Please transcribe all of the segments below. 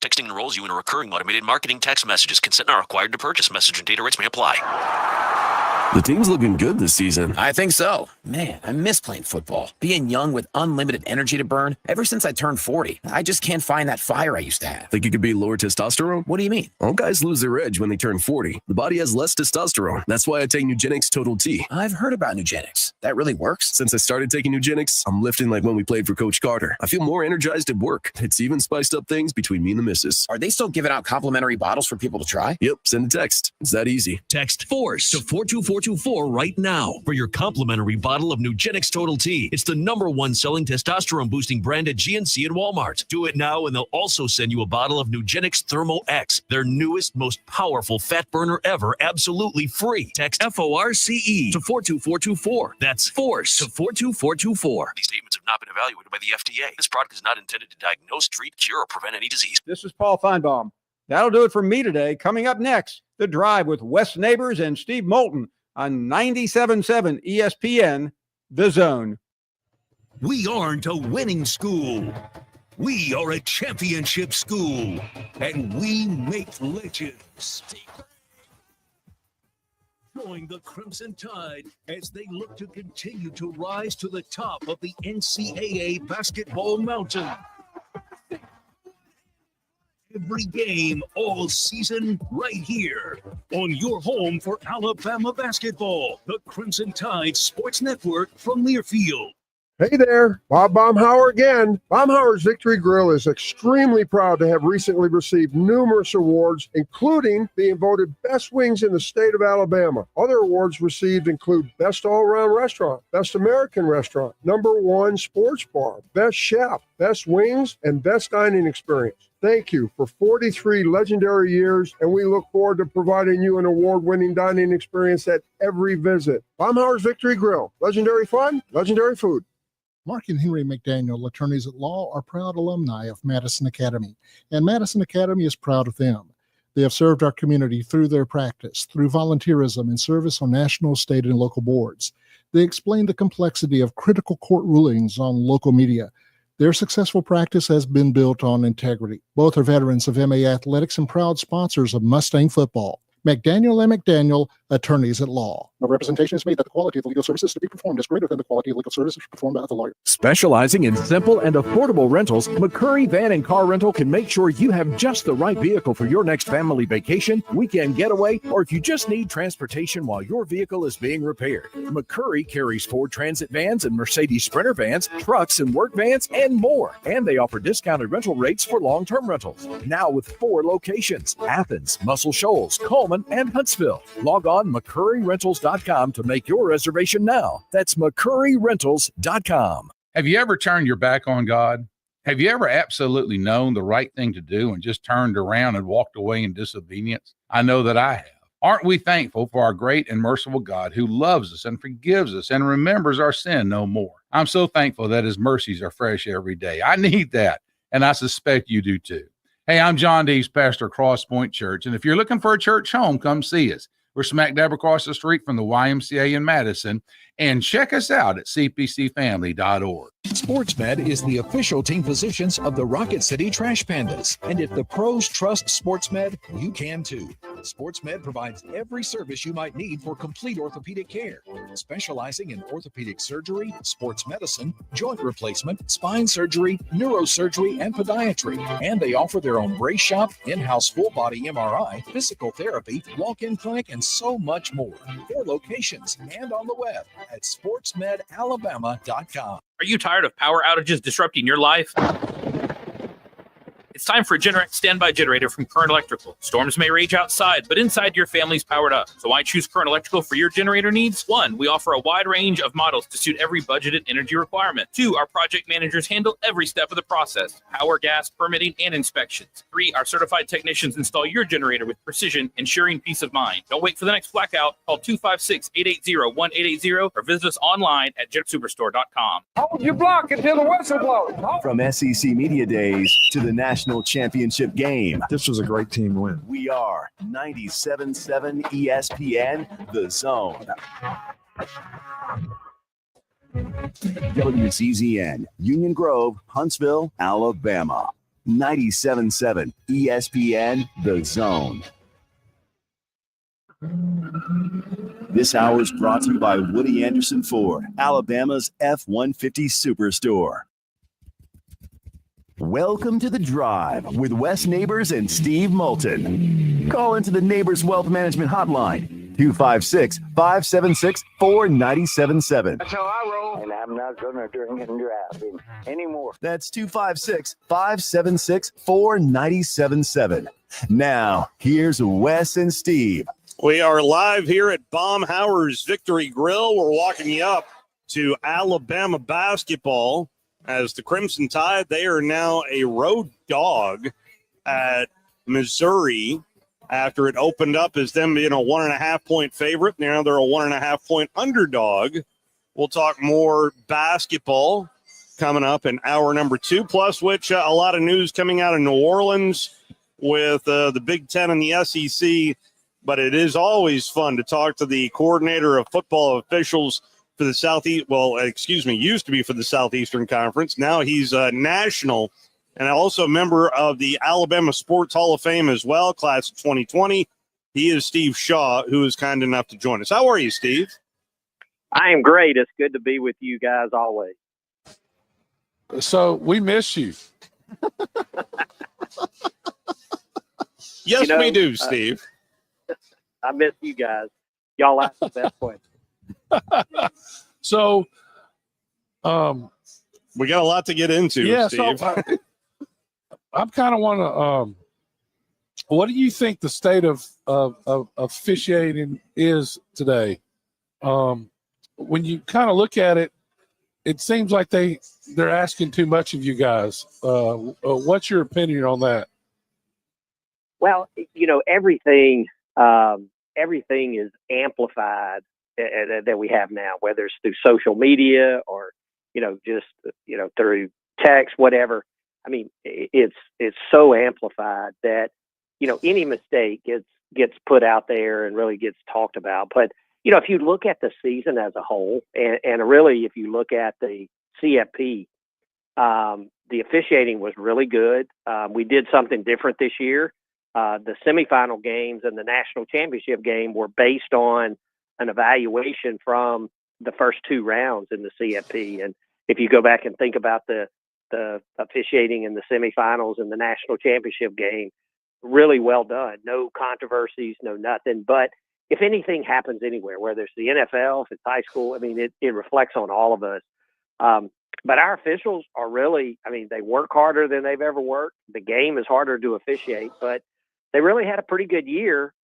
Texting enrolls you in a recurring automated marketing text messages. Consent not required to purchase. Message and data rates may apply. The team's looking good this season. I think so. Man, I miss playing football. Being young with unlimited energy to burn. Ever since I turned 40, I just can't find that fire I used to have. Think it could be lower testosterone? What do you mean? All guys lose their edge when they turn 40. The body has less testosterone. That's why I take Nugenix Total T. I've heard about Nugenix. That really works? Since I started taking Nugenix, I'm lifting like when we played for Coach Carter. I feel more energized at work. It's even spiced up things between me and the missus. Are they still giving out complimentary bottles for people to try? Yep, send a text. It's that easy. Text FORCE to 42424 right now for your complimentary bottle of Nugenix Total T. It's the #1 selling testosterone boosting brand at GNC and Walmart. Do it now and they'll also send you a bottle of Nugenix Thermo X, their newest, most powerful fat burner ever, absolutely free. Text FORCE to 42424. That's FORCE to 42424. These statements have not been evaluated by the FDA. This product is not intended to diagnose, treat, cure, or prevent any disease. This is Paul Feinbaum. That'll do it for me today. Coming up next, The Drive with Wes Neighbors and Steve Moulton on 97.7 ESPN, The Zone. We aren't a winning school. We are a championship school, and we make legends. Join the Crimson Tide as they look to continue to rise to the top of the NCAA basketball mountain. Every game, all season, right here on your home for Alabama basketball, the Crimson Tide Sports Network from Learfield. Hey there, Bob Baumhower again. Baumhower's Victory Grille is extremely proud to have recently received numerous awards, including being voted best wings in the state of Alabama. Other awards received include Best All-Around Restaurant, Best American Restaurant, #1 Sports Bar, Best Chef, Best Wings, and Best Dining Experience. Thank you for 43 legendary years, and we look forward to providing you an award-winning dining experience at every visit. Baumhower's Victory Grille. Legendary fun, legendary food. Mark and Henry McDaniel, attorneys at law, are proud alumni of Madison Academy, and Madison Academy is proud of them. They have served our community through their practice, through volunteerism and service on national, state, and local boards. They explain the complexity of critical court rulings on local media. Their successful practice has been built on integrity. Both are veterans of MA Athletics and proud sponsors of Mustang football. McDaniel and McDaniel, attorneys at law. No representation is made that the quality of the legal services to be performed is greater than the quality of legal services performed by the lawyer. Specializing in simple and affordable rentals, McCurry Van and Car Rental can make sure you have just the right vehicle for your next family vacation, weekend getaway, or if you just need transportation while your vehicle is being repaired. McCurry carries Ford Transit vans and Mercedes Sprinter vans, trucks and work vans, and more. And they offer discounted rental rates for long-term rentals. Now with 4 locations: Athens, Muscle Shoals, Coleman, and Huntsville. Log on McCurryRentals.com to make your reservation now. That's McCurryRentals.com. Have you ever turned your back on God? Have you ever absolutely known the right thing to do and just turned around and walked away in disobedience? I know that I have. Aren't we thankful for our great and merciful God who loves us and forgives us and remembers our sin no more? I'm so thankful that his mercies are fresh every day. I need that, and I suspect you do too. Hey, I'm John Dees, pastor of Cross Point Church, and if you're looking for a church home, come see us. We're smack dab across the street from the YMCA in Madison, and check us out at cpcfamily.org. SportsMed is the official team physicians of the Rocket City Trash Pandas. And if the pros trust SportsMed, you can too. SportsMed provides every service you might need for complete orthopedic care, specializing in orthopedic surgery, sports medicine, joint replacement, spine surgery, neurosurgery, and podiatry. And they offer their own brace shop, in-house full-body MRI, physical therapy, walk-in clinic, and so much more. 4 locations and on the web at sportsmedalabama.com. Are you tired of power outages disrupting your life? It's time for a Generac standby generator from Current Electrical. Storms may rage outside, but inside your family's powered up. So why choose Current Electrical for your generator needs? 1, we offer a wide range of models to suit every budgeted energy requirement. 2, our project managers handle every step of the process: power, gas, permitting, and inspections. 3, our certified technicians install your generator with precision, ensuring peace of mind. Don't wait for the next blackout. Call 256-880-1880 or visit us online at jetsuperstore.com. Hold your block until the whistle blows. From SEC Media Days to the National Championship game. This was a great team win. We are 97.7 ESPN, The Zone. WCZN, Union Grove, Huntsville, Alabama. 97.7 ESPN The Zone. This hour is brought to you by Woody Anderson Ford, Alabama's F-150 Superstore. Welcome to The Drive with Wes Neighbors and Steve Moulton. Call into the Neighbors Wealth Management Hotline, 256-576-4977. That's how I roll. And I'm not going to drink and drive anymore. That's 256-576-4977. Now, here's Wes and Steve. We are live here at Baumhower's Victory Grill. We're walking you up to Alabama basketball as the Crimson Tide, they are now a road dog at Missouri after it opened up as them being a 1.5-point favorite. Now they're a 1.5-point underdog. We'll talk more basketball coming up in hour number 2, plus which a lot of news coming out of New Orleans with the Big Ten and the SEC. But it is always fun to talk to the coordinator of football officials for the Southeast. Well, used to be for the Southeastern Conference. Now he's national and also a member of the Alabama Sports Hall of Fame as well, class of 2020. He is Steve Shaw, who is kind enough to join us. How are you, Steve? I am great. It's good to be with you guys always. So we miss you. Yes, we do, Steve. I miss you guys. Y'all ask the best question. So, we got a lot to get into. Yeah, Steve. so I'm kind of want to. What do you think the state of officiating is today? When you kind of look at it, it seems like they're asking too much of you guys. What's your opinion on that? Well, everything is amplified that we have now, whether it's through social media or, just, through text, whatever. I mean, it's so amplified that, any mistake gets put out there and really gets talked about. But, if you look at the season as a whole, and really, if you look at the CFP, the officiating was really good. We did something different this year. The semifinal games and the national championship game were based on an evaluation from the first 2 rounds in the CFP. And if you go back and think about the officiating in the semifinals and the national championship game, really well done. No controversies, no nothing. But if anything happens anywhere, whether it's the NFL, if it's high school, I mean, it reflects on all of us. But our officials are really, they work harder than they've ever worked. The game is harder to officiate, but they really had a pretty good year,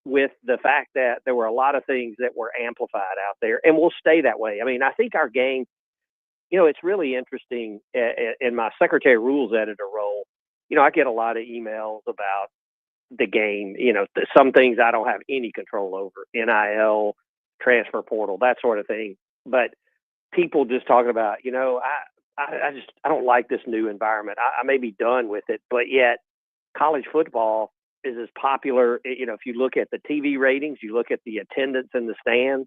with the fact that there were a lot of things that were amplified out there and will stay that way. I think our game, it's really interesting in my secretary rules editor role. I get a lot of emails about the game, some things I don't have any control over, NIL, transfer portal, that sort of thing. But people just talking about, I don't like this new environment. I may be done with it, but yet college football is as popular. If you look at the TV ratings, you look at the attendance in the stands,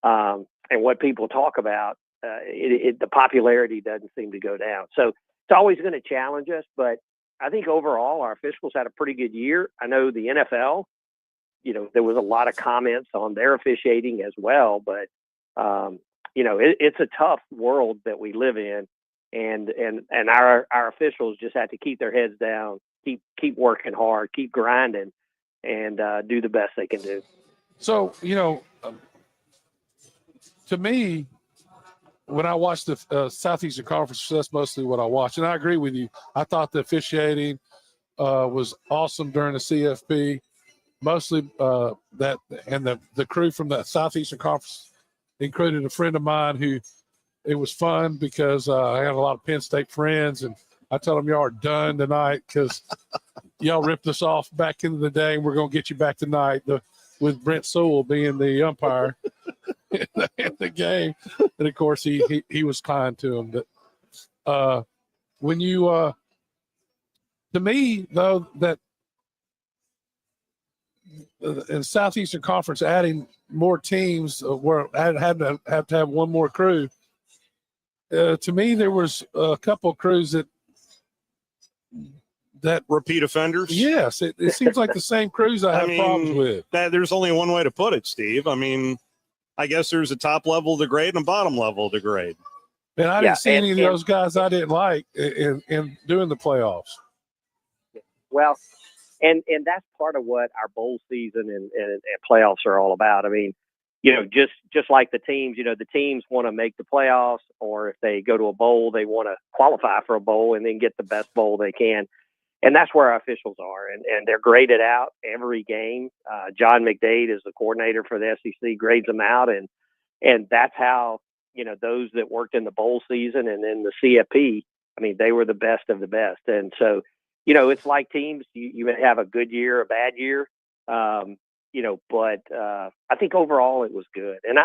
and what people talk about, the popularity doesn't seem to go down. So it's always going to challenge us, but I think overall our officials had a pretty good year. I know the NFL, there was a lot of comments on their officiating as well, but it's a tough world that we live in, and our officials just have to keep their heads down, keep working hard, keep grinding, and do the best they can do. So, to me, when I watched the Southeastern Conference, that's mostly what I watch. And I agree with you. I thought the officiating was awesome during the CFP. Mostly that, and the crew from the Southeastern Conference included a friend of mine who, it was fun because I had a lot of Penn State friends, and I told them y'all are done tonight because y'all ripped us off back in the day, and we're going to get you back tonight with Brent Sewell being the umpire in the game. And, of course, he was kind to him. But when you to me, though, that in Southeastern Conference, adding more teams where I had to have one more crew, to me, there was a couple of crews that that repeat offenders. Yes, it seems like the same crews I have problems with. There's only one way to put it, Steve. I mean, I guess there's a top level degrade and a bottom level degrade. And I didn't see any of those guys I didn't like in doing the playoffs. Well, and that's part of what our bowl season and playoffs are all about. I mean, just like the teams, the teams want to make the playoffs, or if they go to a bowl, they want to qualify for a bowl and then get the best bowl they can. And that's where our officials are. And they're graded out every game. John McDade is the coordinator for the SEC, grades them out. And that's how, those that worked in the bowl season and in the CFP, I mean, they were the best of the best. And so, it's like teams, you may have a good year, a bad year. But I think overall it was good. And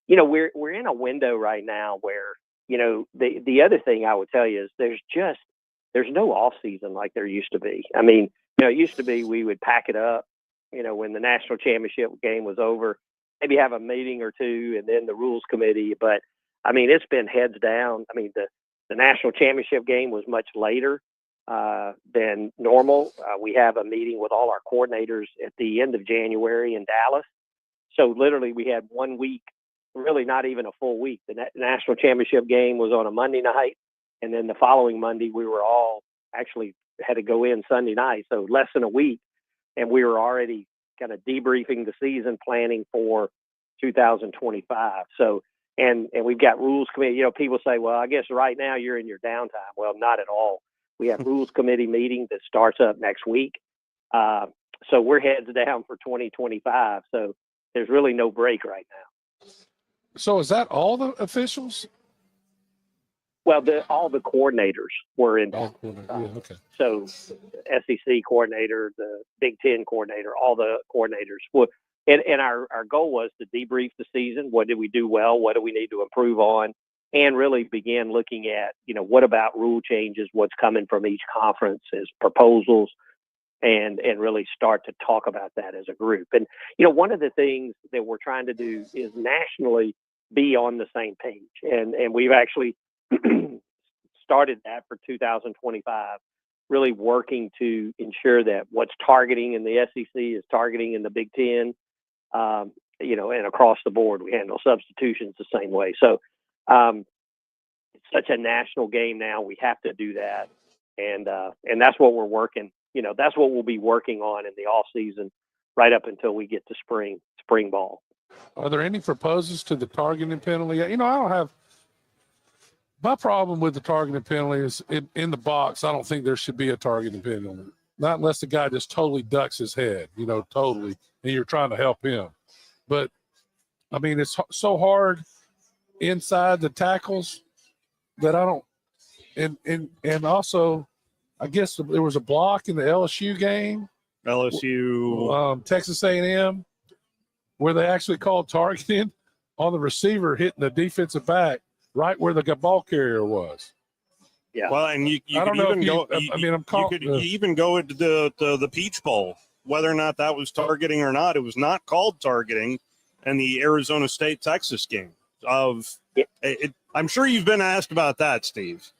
we're in a window right now where, the other thing I would tell you is there's no off season like there used to be. I mean, it used to be we would pack it up, when the national championship game was over, maybe have a meeting or two and then the rules committee. But I mean, it's been heads down. I mean, the national championship game was much later than normal. We have a meeting with all our coordinators at the end of January in Dallas. So literally we had 1 week, really not even a full week. The national championship game was on a Monday night. And then the following Monday, we were all actually had to go in Sunday night. So less than a week. And we were already kind of debriefing the season, planning for 2025. So, and we've got rules committee, people say, well, I guess right now you're in your downtime. Well, not at all. We have rules committee meeting that starts up next week. So we're heads down for 2025. So there's really no break right now. So is that all the officials? Well, all the coordinators were in. Okay. So SEC coordinator, the Big Ten coordinator, all the coordinators. Well, and our goal was to debrief the season. What did we do well? What do we need to improve on? And really begin looking at, what about rule changes, what's coming from each conference as proposals, and really start to talk about that as a group. And, one of the things that we're trying to do is nationally be on the same page. And we've actually started that for 2025, really working to ensure that what's targeting in the SEC is targeting in the Big Ten, and across the board, we handle substitutions the same way. So it's such a national game now. We have to do that. And that's what we're working, that's what we'll be working on in the off season right up until we get to spring ball. Are there any proposals to the targeting penalty? I don't have. My problem with the targeting penalty is in the box. I don't think there should be a targeting penalty, not unless the guy just totally ducks his head, totally, and you're trying to help him. But I mean, it's so hard inside the tackles that I don't. And also, I guess there was a block in the LSU game. Texas A&M, where they actually called targeting on the receiver hitting the defensive back right where the ball carrier was. Yeah. Well, and you could even go. You could even go into the Peach Bowl, whether or not that was targeting or not. It was not called targeting in the Arizona State Texas game. I'm sure you've been asked about that, Steve.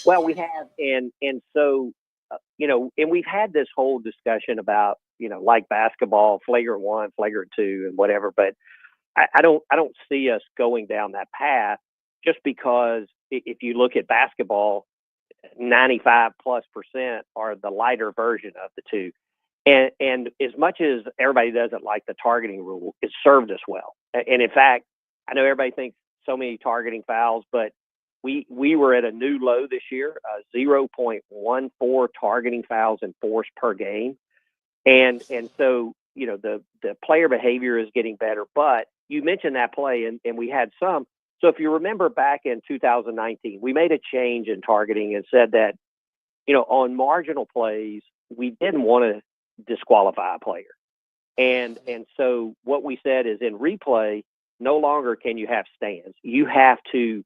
Well, we have, and so and we've had this whole discussion about like basketball, flagrant 1, flagrant 2, and whatever. But I don't see us going down that path. Just because if you look at basketball, 95+% are the lighter version of the two. And as much as everybody doesn't like the targeting rule, it served us well. And in fact, I know everybody thinks so many targeting fouls, but we were at a new low this year, 0.14 targeting fouls enforced per game. And so, the player behavior is getting better. But you mentioned that play, and we had some. So if you remember back in 2019, we made a change in targeting and said that, on marginal plays, we didn't want to disqualify a player. And so what we said is in replay, no longer can you have stands. You have to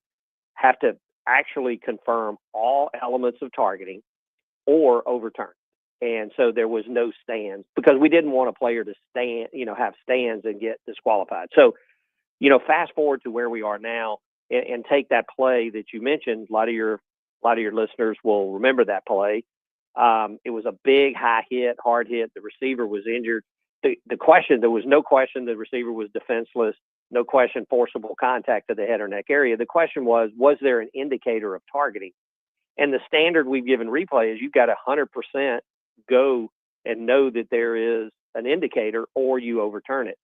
actually confirm all elements of targeting or overturn. And so there was no stands because we didn't want a player to have stands and get disqualified. So, fast forward to where we are now and take that play that you mentioned. A lot of your listeners will remember that play. It was a big, high hit, hard hit. The receiver was injured. The question, there was no question the receiver was defenseless, no question forcible contact to the head or neck area. The question was there an indicator of targeting? And the standard we've given replay is you've got 100% go and know that there is an indicator or you overturn it.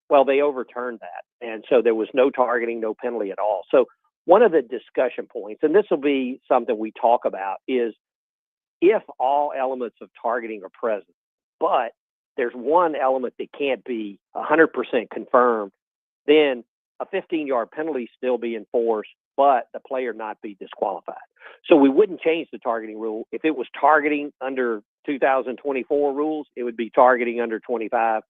Well, they overturned that. And so there was no targeting, no penalty at all. So one of the discussion points, and this will be something we talk about, is if all elements of targeting are present, but there's one element that can't be 100% confirmed, then a 15-yard penalty still be enforced, but the player not be disqualified. So we wouldn't change the targeting rule. If it was targeting under 2024 rules, it would be targeting under 25.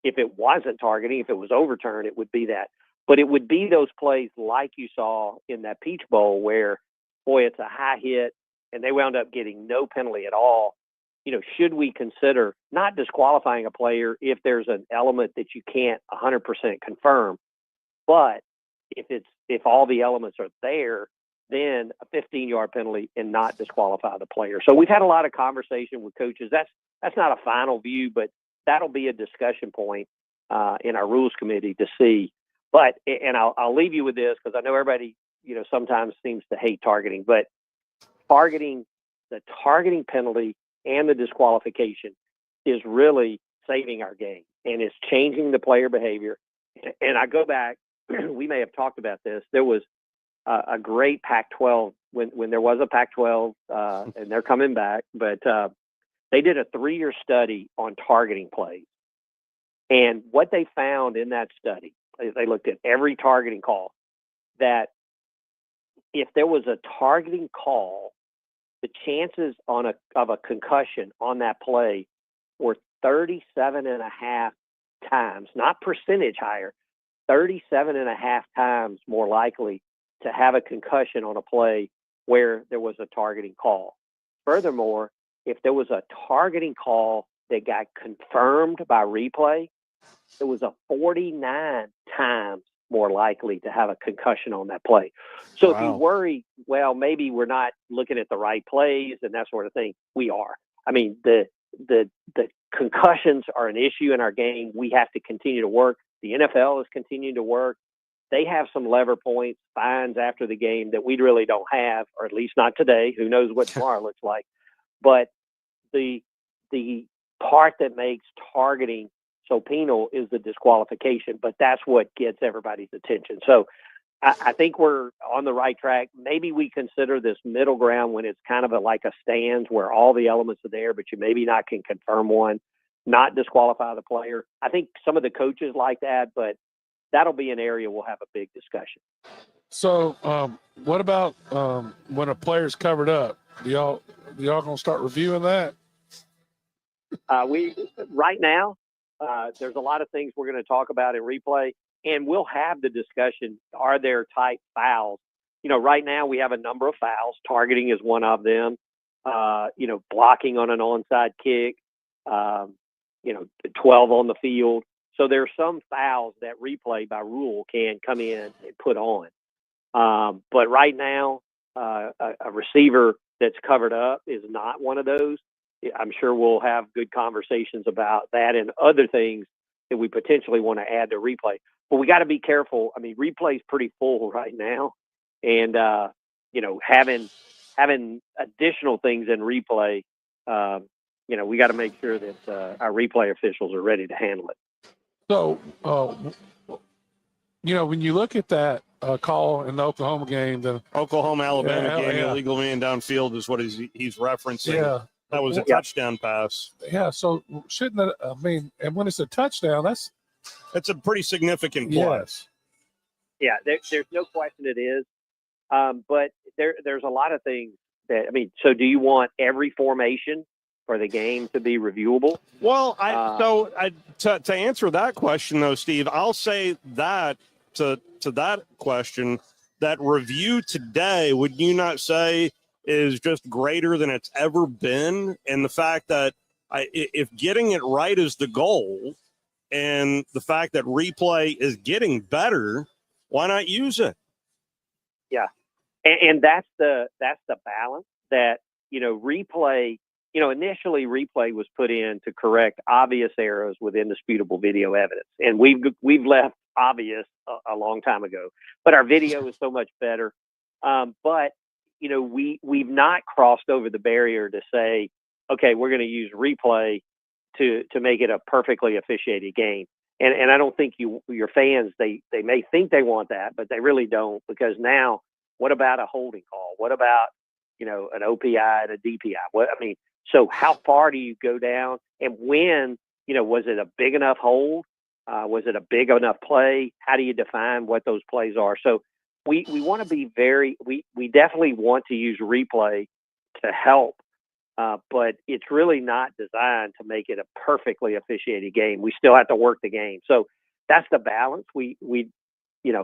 If it wasn't targeting, if it was overturned, it would be that. But it would be those plays like you saw in that Peach Bowl where, boy, it's a high hit, and they wound up getting no penalty at all. You know, should we consider not disqualifying a player if there's an element that you can't 100% confirm, but if all the elements are there, then a 15-yard penalty and not disqualify the player. So we've had a lot of conversation with coaches. That's not a final view, but that'll be a discussion point in our rules committee to see. But, and I'll leave you with this because I know everybody, you know, sometimes seems to hate targeting, but the targeting penalty and the disqualification is really saving our game, and it's changing the player behavior. And I go back, we may have talked about this. There was a great Pac-12 when there was a Pac-12, and they're coming back, but they did a 3-year study on targeting plays. And what they found in that study, they looked at every targeting call, that if there was a targeting call, the chances of a concussion on that play were 37.5 times, not percentage higher, 37.5 times more likely to have a concussion on a play where there was a targeting call. Furthermore, if there was a targeting call that got confirmed by replay, it was a 49 times more likely to have a concussion on that play. So if you worry, well, maybe we're not looking at the right plays and that sort of thing, we are. I mean, the concussions are an issue in our game. We have to continue to work. The NFL is continuing to work. They have some lever points, fines after the game that we really don't have, or at least not today. Who knows what tomorrow looks like. But the part that makes targeting so penal is the disqualification, but that's what gets everybody's attention. So I think we're on the right track. Maybe we consider this middle ground when it's kind of like a stand where all the elements are there, but you maybe not can confirm one, not disqualify the player. I think some of the coaches like that, but that'll be an area we'll have a big discussion. So what about when a player's covered up? Do y'all gonna start reviewing that? We right now, there's a lot of things we're going to talk about in replay, and we'll have the discussion. Are there type fouls? You know, right now we have a number of fouls. Targeting is one of them. You know, blocking on an onside kick. 12 on the field. So there are some fouls that replay by rule can come in and put on. But right now, a receiver that's covered up is not one of those. I'm sure we'll have good conversations about that and other things that we potentially want to add to replay. But we got to be careful. I mean, replay's pretty full right now, and having additional things in replay, we got to make sure that our replay officials are ready to handle it. So, when you look at that call in the Oklahoma game, the Oklahoma-Alabama game, illegal man downfield is what he's referencing. Yeah. That was a touchdown pass. Yeah, so shouldn't that, and when it's a touchdown, that's a pretty significant play. Yes. Yeah, there's no question it is. But there's a lot of things that, so do you want every formation for the game to be reviewable? Well, to answer that question, though, Steve, I'll say that to that question, that review today, would you not say is just greater than it's ever been? And the fact that if getting it right is the goal, and the fact that replay is getting better, why not use it? Yeah, and that's the balance that replay initially replay was put in to correct obvious errors with indisputable video evidence, and we've left obvious a long time ago. But our video is so much better. But we've not crossed over the barrier to say, okay, we're going to use replay to make it a perfectly officiated game. And I don't think your fans, they may think they want that, but they really don't, because now what about a holding call? What about, an OPI and a DPI? So how far do you go down? And when, was it a big enough hold? Was it a big enough play? How do you define what those plays are? So we want to be we definitely want to use replay to help, but it's really not designed to make it a perfectly officiated game. We still have to work the game. So that's the balance. We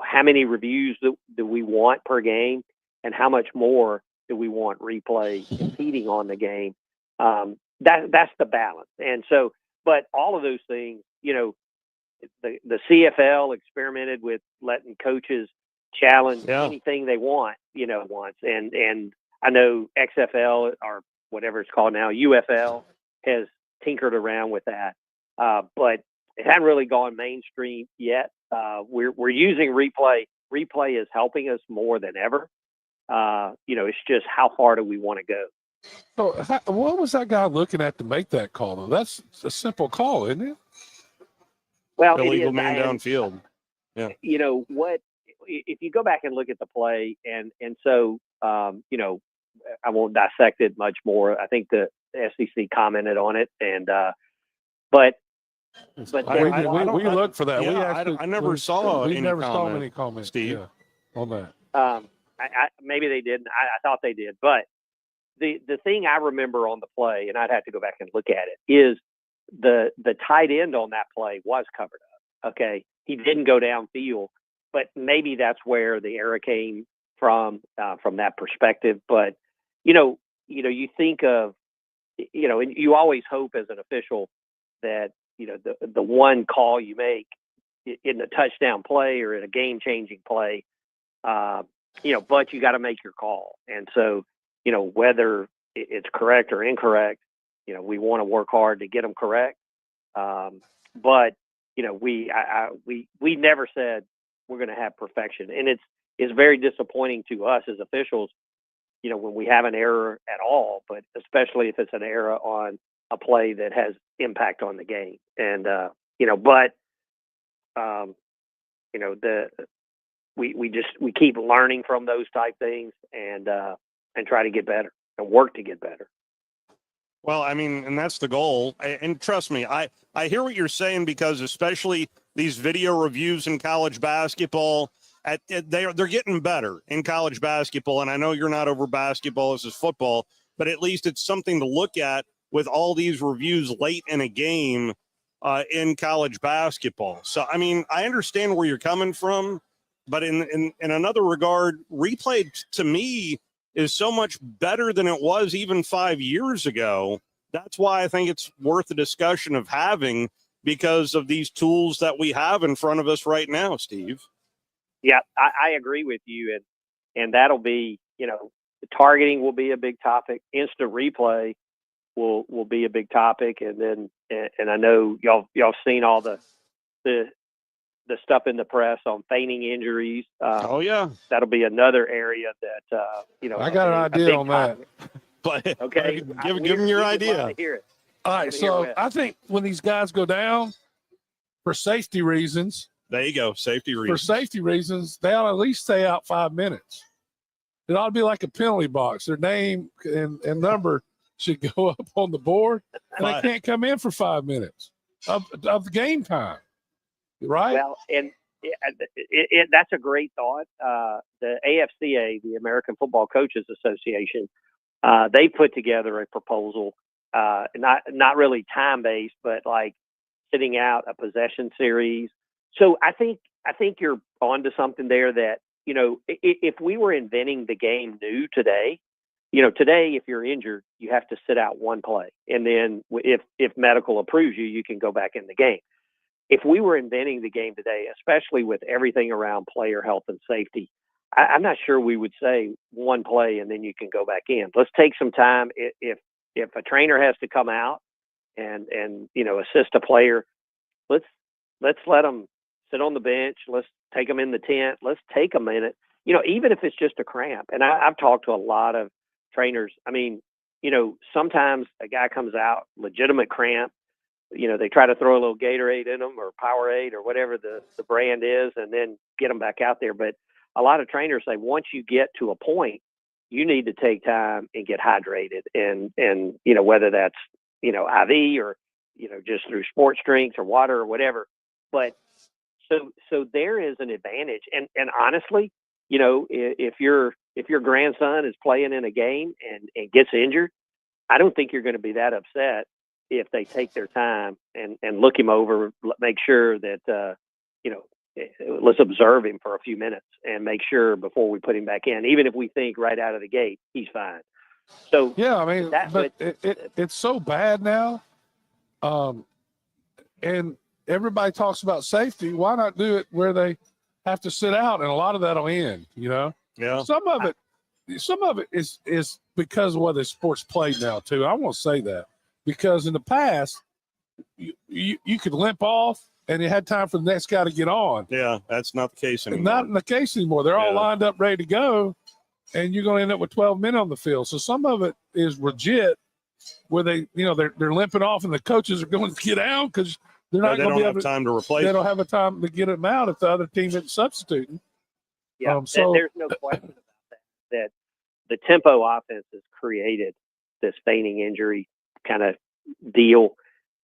how many reviews do we want per game, and how much more do we want replay impeding on the game? That's the balance. And so, but all of those things, the CFL experimented with letting coaches challenge anything they want, once. And I know XFL, or whatever it's called now, UFL, has tinkered around with that. But it hasn't really gone mainstream yet. We're using replay. Replay is helping us more than ever. It's just how far do we want to go? So what was that guy looking at to make that call, though? That's a simple call, isn't it? Well, illegal man downfield. Yeah. What if you go back and look at the play, and so I won't dissect it much more. I think the SEC commented on it, and but we look for that. Yeah, I never saw any comments, Steve, on that. Maybe they didn't. I thought they did, but the thing I remember on the play, and I'd have to go back and look at it, is the tight end on that play was covered up. Okay, he didn't go downfield, but maybe that's where the error came from that perspective. But you think of and you always hope as an official that the one call you make in a touchdown play or in a game changing play, but you got to make your call. And so whether it's correct or incorrect, we want to work hard to get them correct. But we never said we're going to have perfection, and it's very disappointing to us as officials, when we have an error at all, but especially if it's an error on a play that has impact on the game. And we keep learning from those type things and try to get better and work to get better. Well, and that's the goal. And trust me, I hear what you're saying, because especially these video reviews in college basketball, they're getting better in college basketball. And I know you're not over basketball, this is football, but at least it's something to look at with all these reviews late in a game in college basketball. So, I understand where you're coming from, but in another regard, replay to me is so much better than it was even 5 years ago. That's why I think it's worth the discussion of having, because of these tools that we have in front of us right now, Steve. Yeah, I agree with you. And that'll be, targeting will be a big topic. Instant replay will be a big topic. And then, and I know y'all seen all the stuff in the press on feigning injuries. That'll be another area that, I got an idea on that. But okay, give them your idea. Hear it. All right, so I think when these guys go down for safety reasons, there you go, safety reasons. For safety reasons, they ought to at least stay out 5 minutes. It ought to be like a penalty box. Their name and number should go up on the board, and they can't come in for 5 minutes of the game time. Right? Well, and that's a great thought. The AFCA, the American Football Coaches Association, they put together a proposal, not really time-based, but like sitting out a possession series. So I think you're onto something there that, if we were inventing the game new today, today, if you're injured, you have to sit out one play. And then if medical approves you can go back in the game. If we were inventing the game today, especially with everything around player health and safety, I'm not sure we would say one play and then you can go back in. Let's take some time. If if a trainer has to come out and assist a player, let's let them sit on the bench. Let's take them in the tent. Let's take a minute, even if it's just a cramp. And I've talked to a lot of trainers. I mean, sometimes a guy comes out, legitimate cramp. They try to throw a little Gatorade in them or Powerade or whatever the brand is, and then get them back out there. But a lot of trainers say once you get to a point, you need to take time and get hydrated, and whether that's IV or just through sports drinks or water or whatever. But so there is an advantage, and honestly, if your grandson is playing in a game and gets injured, I don't think you're going to be that upset if they take their time and look him over, make sure that let's observe him for a few minutes and make sure before we put him back in, even if we think right out of the gate he's fine. So yeah, I mean, but it's so bad now, and everybody talks about safety. Why not do it where they have to sit out, and a lot of that'll end. Yeah. Some of it is because of what the sport's played now too. I won't say that, because in the past you could limp off and you had time for the next guy to get on. Yeah, that's not the case anymore. Not in the case anymore. They're all lined up, ready to go, and you're going to end up with 12 men on the field. So some of it is legit, where they're limping off, and the coaches are going to get out because they're not going to have time to replace. They don't have a time to get them out if the other team isn't substituting. Yeah, there's no question about that the tempo offense has created this feigning injury kind of deal.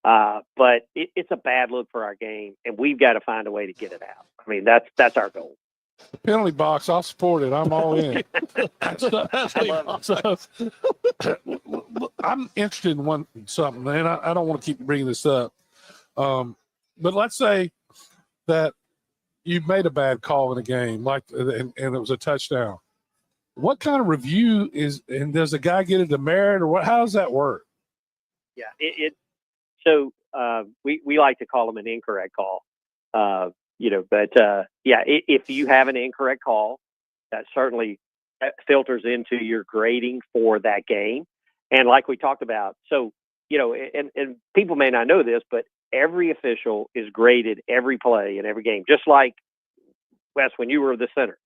But it's a bad look for our game, and we've got to find a way to get it out. I mean, that's our goal. The penalty box, I'll support it. I'm all in. I'm interested in something, and I don't want to keep bringing this up. But let's say that you made a bad call in a game, and it was a touchdown. What kind of review and does a guy get a demerit, or what? How does that work? Yeah, so we like to call them an incorrect call, if you have an incorrect call, that certainly filters into your grading for that game. And like we talked about, so, and people may not know this, but every official is graded every play in every game. Just like, Wes, when you were the center,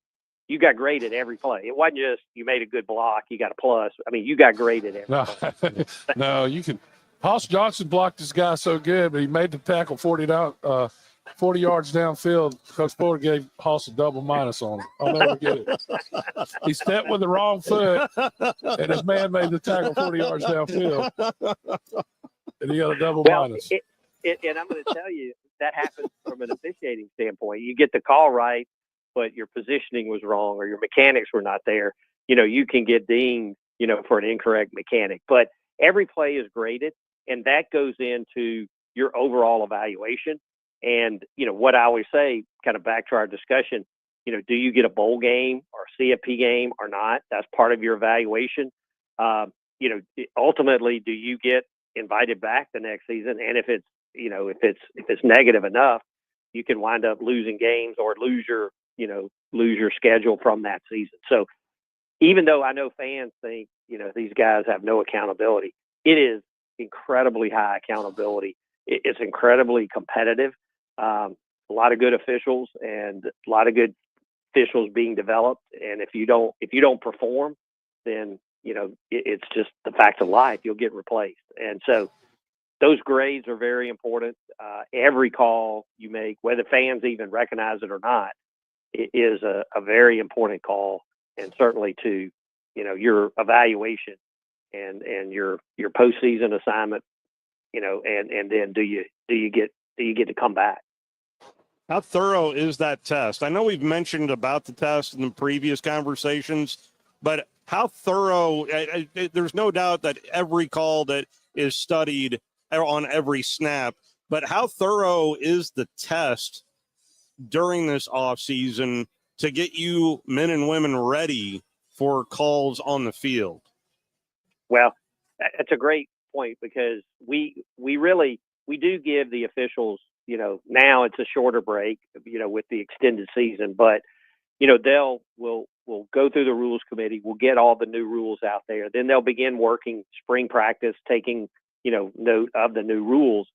you got graded every play. It wasn't just you made a good block, you got a plus. I mean, you got graded every play. No, you can. Hoss Johnson blocked this guy so good, but he made the tackle 40 yards downfield. Coach Porter gave Hoss a double minus on it. I'll never get it. He stepped with the wrong foot, and his man made the tackle 40 yards downfield, and he got a double minus. And I'm going to tell you, that happens from an officiating standpoint. You get the call right, but your positioning was wrong or your mechanics were not there. You can get dinged, for an incorrect mechanic. But every play is graded, and that goes into your overall evaluation. And, what I always say, kind of back to our discussion, do you get a bowl game or a CFP game or not? That's part of your evaluation. Ultimately, do you get invited back the next season? And if it's negative enough, you can wind up losing games or lose your schedule from that season. So even though I know fans think, these guys have no accountability, it is incredibly high accountability. It's incredibly competitive. A lot of good officials and a lot of good officials being developed. And if you don't perform, then, it's just the fact of life. You'll get replaced. And so those grades are very important. Every call you make, whether fans even recognize it or not, it is a very important call, and certainly to, your evaluation and your postseason assignment, and then do you get to come back? How thorough is that test? I know we've mentioned about the test in the previous conversations, but how thorough? There's no doubt that every call that is studied on every snap, but how thorough is the test during this off season to get you men and women ready for calls on the field? Well, that's a great point, because we do give the officials, now it's a shorter break, with the extended season, but we'll we'll go through the rules committee. We'll get all the new rules out there. Then they'll begin working spring practice, taking, note of the new rules.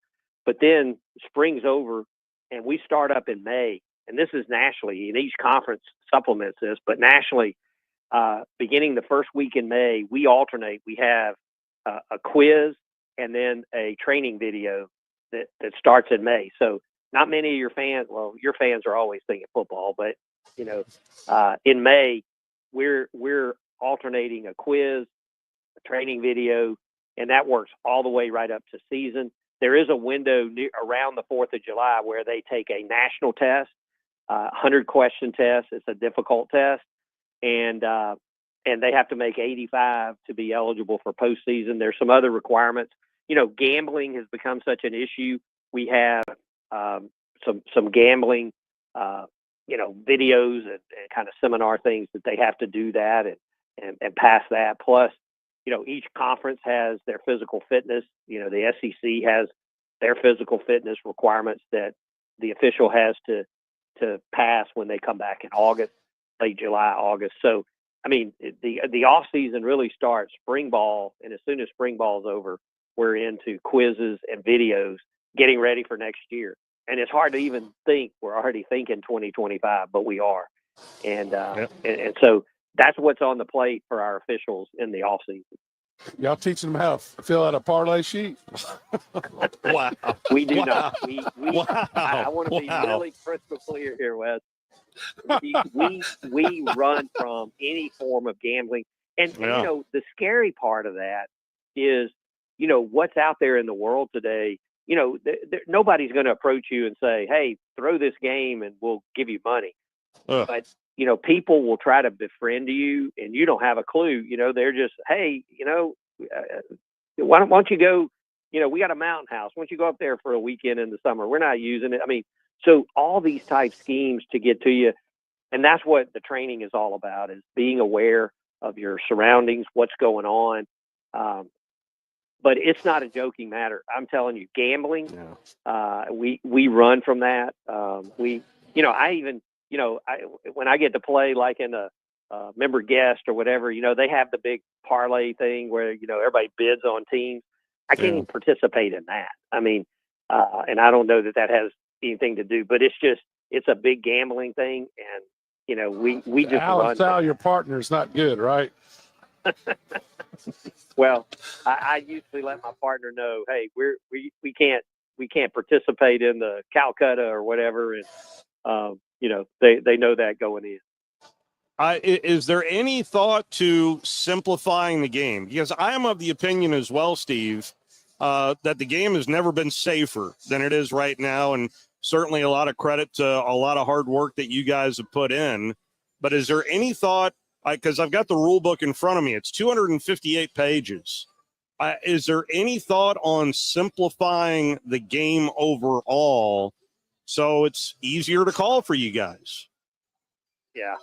But then spring's over and we start up in May. And this is nationally, and each conference supplements this, but nationally, beginning the first week in May, we alternate. We have a quiz and then a training video that starts in May. So not many of your fans, well, your fans are always thinking football, but in May, we're alternating a quiz, a training video, and that works all the way right up to season. There is a window around the 4th of July where they take a national test, 100-question test. It's a difficult test, and they have to make 85 to be eligible for postseason. There's some other requirements. Gambling has become such an issue. We have some gambling, videos and kind of seminar things that they have to do that and pass that. Plus, each conference has their physical fitness. The SEC has their physical fitness requirements that the official has to pass when they come back in August, late July, August. So, the off season really starts spring ball, and as soon as spring ball is over, we're into quizzes and videos, getting ready for next year. And it's hard to even think we're already thinking 2025, but we are. And so that's what's on the plate for our officials in the off season. Y'all teaching them how to fill out a parlay sheet? Wow. We do Wow. not. Wow. I want to be really crystal clear here, Wes. We run from any form of gambling. And the scary part of that is, what's out there in the world today. Nobody's going to approach you and say, hey, throw this game and we'll give you money. But, people will try to befriend you and you don't have a clue. They're just, hey, why don't you go, we got a mountain house. Why don't you go up there for a weekend in the summer? We're not using it. So all these type schemes to get to you. And that's what the training is all about, is being aware of your surroundings, what's going on. But it's not a joking matter. I'm telling you, gambling, we run from that. When I get to play like in a member guest or whatever, they have the big parlay thing where, everybody bids on teams. I can't even participate in that. And I don't know that has anything to do, but it's a big gambling thing. And, we just run. Al, your partner is not good, right? Well, I usually let my partner know, hey, we can't participate in the Calcutta or whatever, and they know that going in. Is there any thought to simplifying the game? Because I am of the opinion as well, Steve, that the game has never been safer than it is right now, and certainly a lot of credit to a lot of hard work that you guys have put in. But is there any thought? Because I've got the rule book in front of me. It's 258 pages. Is there any thought on simplifying the game overall so it's easier to call for you guys? Yeah.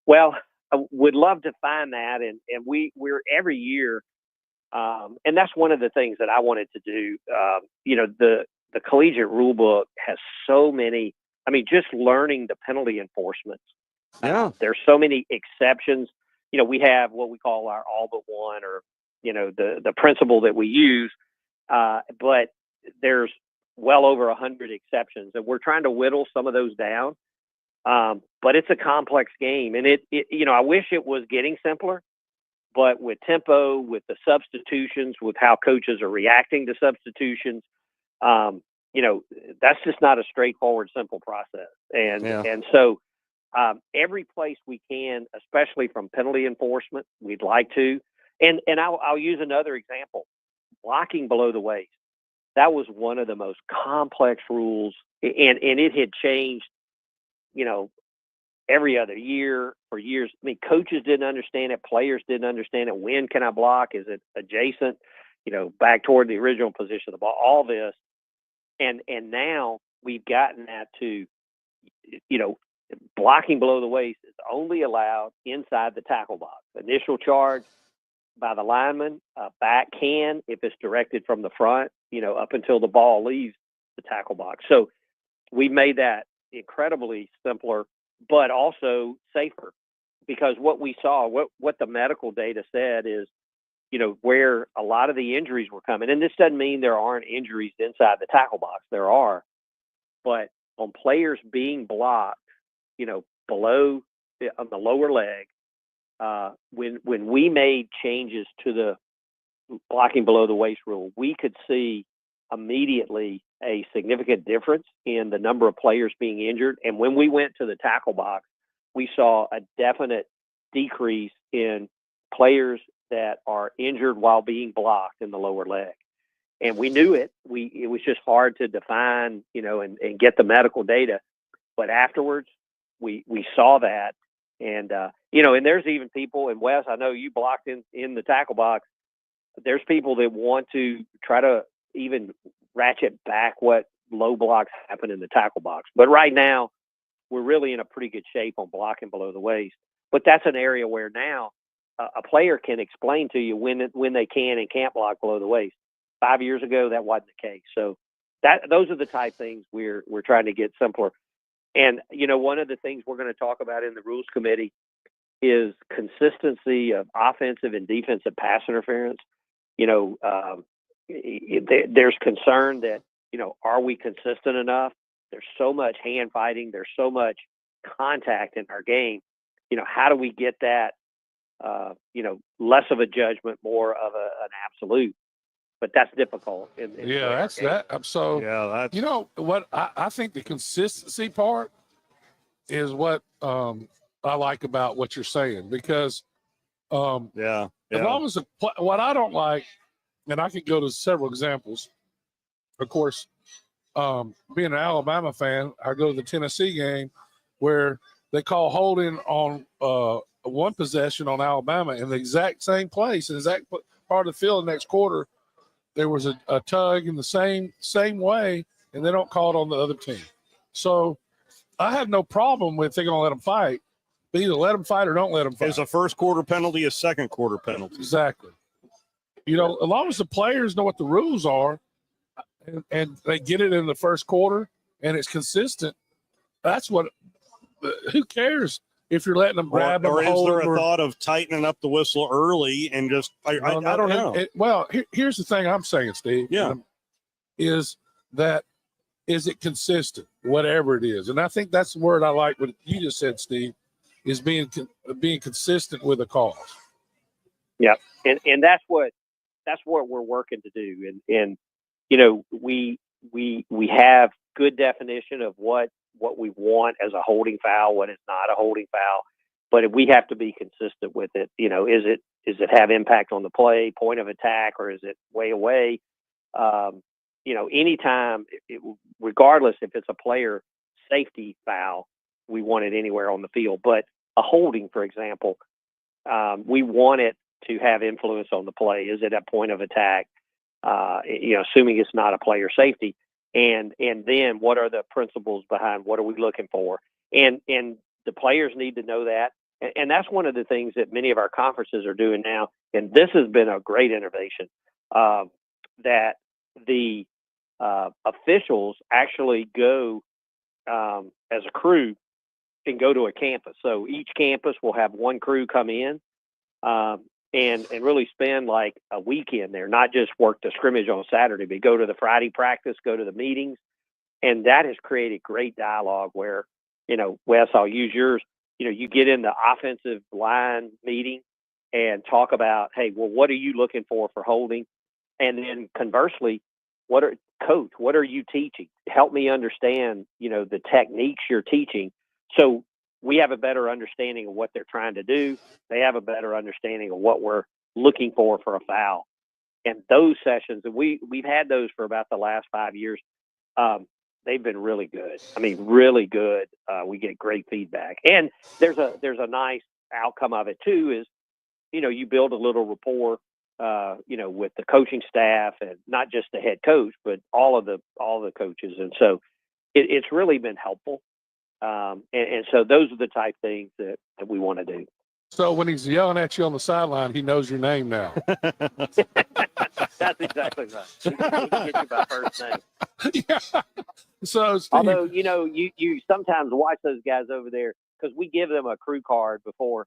Well, I would love to find that. And we're every year. And that's one of the things that I wanted to do. The collegiate rule book has so many, just learning the penalty enforcement. There's so many exceptions. We have what we call our all but one, or, the principle that we use. But there's well over 100 exceptions, and we're trying to whittle some of those down. But it's a complex game, and I wish it was getting simpler, but with tempo, with the substitutions, with how coaches are reacting to substitutions, that's just not a straightforward, simple process. And so, every place we can, especially from penalty enforcement, we'd like to. And I'll use another example: blocking below the waist. That was one of the most complex rules, and it had changed, every other year for years. Coaches didn't understand it, players didn't understand it. When can I block? Is it adjacent? Back toward the original position of the ball. All this, and now we've gotten that to, blocking below the waist is only allowed inside the tackle box. Initial charge by the lineman, back can if it's directed from the front, up until the ball leaves the tackle box. So we made that incredibly simpler, but also safer, because what we saw, what the medical data said is, where a lot of the injuries were coming, and this doesn't mean there aren't injuries inside the tackle box. There are, but on players being blocked, below on the lower leg, when we made changes to the blocking below the waist rule, we could see immediately a significant difference in the number of players being injured. And when we went to the tackle box, we saw a definite decrease in players that are injured while being blocked in the lower leg. And we knew it. It was just hard to define, and get the medical data. But afterwards, we saw that. And, and there's even people, and Wes, I know you blocked in the tackle box. There's people that want to try to even ratchet back what low blocks happen in the tackle box. But right now, we're really in a pretty good shape on blocking below the waist. But that's an area where now a player can explain to you when they can and can't block below the waist. 5 years ago, that wasn't the case. So those are the type things we're trying to get simpler. And, one of the things we're going to talk about in the rules committee is consistency of offensive and defensive pass interference. There's concern that, are we consistent enough? There's so much hand fighting. There's so much contact in our game. How do we get that, less of a judgment, more of an absolute? But that's difficult. That's what I think the consistency part is what I like about what you're saying, because as long as what I don't like, and I could go to several examples. Of course, being an Alabama fan, I go to the Tennessee game where they call holding on one possession on Alabama in the exact same place, in the exact part of the field. The next quarter, there was a tug in the same way, and they don't call it on the other team. So I have no problem with they're going to let them fight. But either let them fight or don't let them fight. Is a first quarter penalty a second quarter penalty? Exactly. As long as the players know what the rules are and they get it in the first quarter and it's consistent, that's what – who cares if you're letting them grab them, or is hold there them, a thought of tightening up the whistle early and just – I don't know. Here's the thing I'm saying, Steve. Yeah. Is it consistent, whatever it is? And I think that's the word I like what you just said, Steve, is being consistent with a cause. Yeah, and that's what we're working to do. And we have good definition of what we want as a holding foul, what is not a holding foul, but we have to be consistent with it. Is it have impact on the play, point of attack, or is it way away? Anytime, regardless if it's a player safety foul, we want it anywhere on the field. But a holding, for example, we want it to have influence on the play. Is it a point of attack? Assuming it's not a player safety. And then what are the principles behind what are we looking for? And the players need to know that. And that's one of the things that many of our conferences are doing now. And this has been a great innovation, that the officials actually go as a crew and go to a campus. So each campus will have one crew come in and really spend like a weekend there, not just work the scrimmage on Saturday, but go to the Friday practice, go to the meetings. And that has created great dialogue where, Wes, I'll use yours. You get in the offensive line meeting and talk about, hey, well, what are you looking for holding? And then conversely, what are you teaching? Help me understand, the techniques you're teaching. So we have a better understanding of what they're trying to do. They have a better understanding of what we're looking for a foul. And those sessions, and we've had those for about the last 5 years. They've been really good. I mean, really good. We get great feedback. And there's a nice outcome of it too, is, you build a little rapport, with the coaching staff, and not just the head coach, but all the coaches. And so it's really been helpful. And so those are the type things that we want to do. So when he's yelling at you on the sideline, he knows your name now. That's exactly right. He can get you by first name. Yeah. So, Steve, although, you sometimes watch those guys over there, because we give them a crew card before.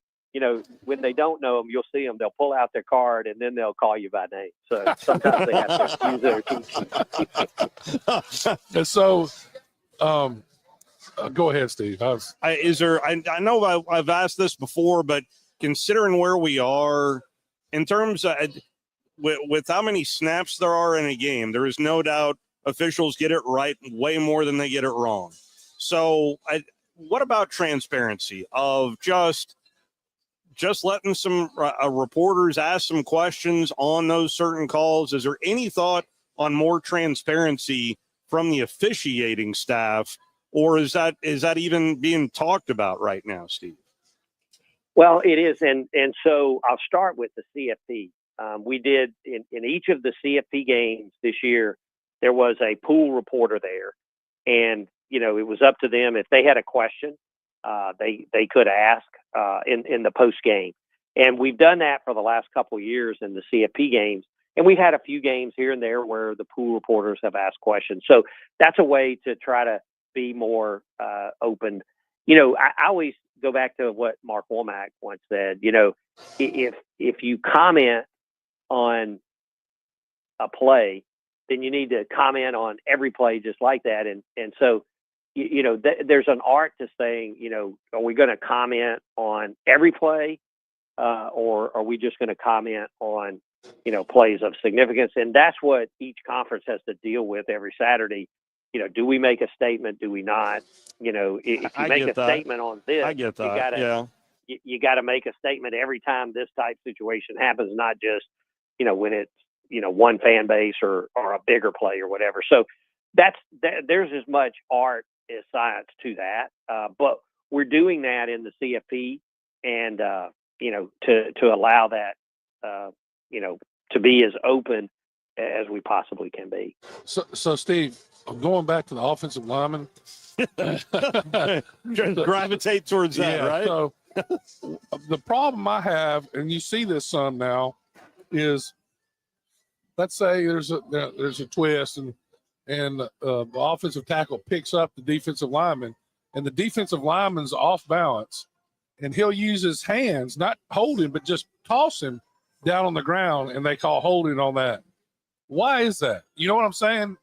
When they don't know them, you'll see them. They'll pull out their card and then they'll call you by name. So sometimes they have to use their cheat sheet. And so, go ahead, Steve. I know I've asked this before, but considering where we are in terms of with how many snaps there are in a game, there is no doubt officials get it right way more than they get it wrong. So what about transparency of just letting some reporters ask some questions on those certain calls? Is there any thought on more transparency from the officiating staff, or is that even being talked about right now, Steve? Well, it is, and so I'll start with the CFP. We did in each of the CFP games this year, there was a pool reporter there, and it was up to them if they had a question. They could ask in the post game, and we've done that for the last couple of years in the CFP games, and we've had a few games here and there where the pool reporters have asked questions. So that's a way to try to be more open. I always go back to what Mark Womack once said. If you comment on a play, then you need to comment on every play just like that, and so. There's an art to saying, are we going to comment on every play or are we just going to comment on, plays of significance? And that's what each conference has to deal with every Saturday. Do we make a statement? Do we not? If you make a statement on this, I get that. You got to make a statement every time this type situation happens, not just, when it's, one fan base or a bigger play or whatever. So there's as much art as science to that. But we're doing that in the CFP and, to allow that, to be as open as we possibly can be. So Steve, going back to the offensive lineman, gravitate towards that, right? So the problem I have, and you see this some now, is let's say there's a twist and the offensive tackle picks up the defensive lineman, and the defensive lineman's off balance, and he'll use his hands, not hold him, but just toss him down on the ground, and they call holding on that. Why is that? You know what I'm saying?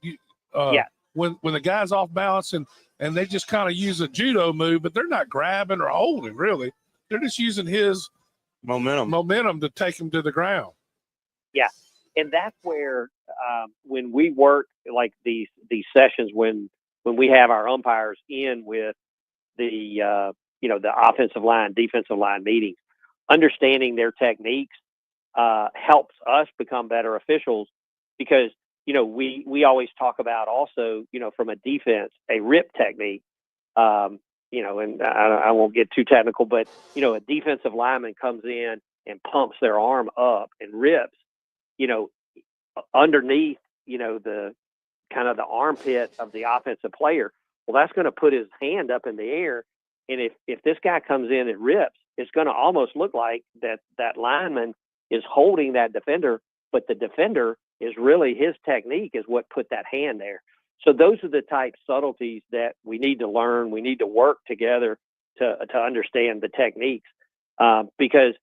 Yeah. When the guy's off balance and they just kind of use a judo move, but they're not grabbing or holding, really. They're just using his momentum to take him to the ground. Yeah. And that's where when we work like these sessions, when we have our umpires in with the the offensive line, defensive line meetings, understanding their techniques helps us become better officials because we always talk about also from a defense a rip technique. And I won't get too technical, but a defensive lineman comes in and pumps their arm up and rips. Underneath, the kind of the armpit of the offensive player, well, that's going to put his hand up in the air. And if this guy comes in and rips, it's going to almost look like that lineman is holding that defender, but the defender is really his technique is what put that hand there. So those are the type subtleties that we need to learn. We need to work together to understand the techniques because,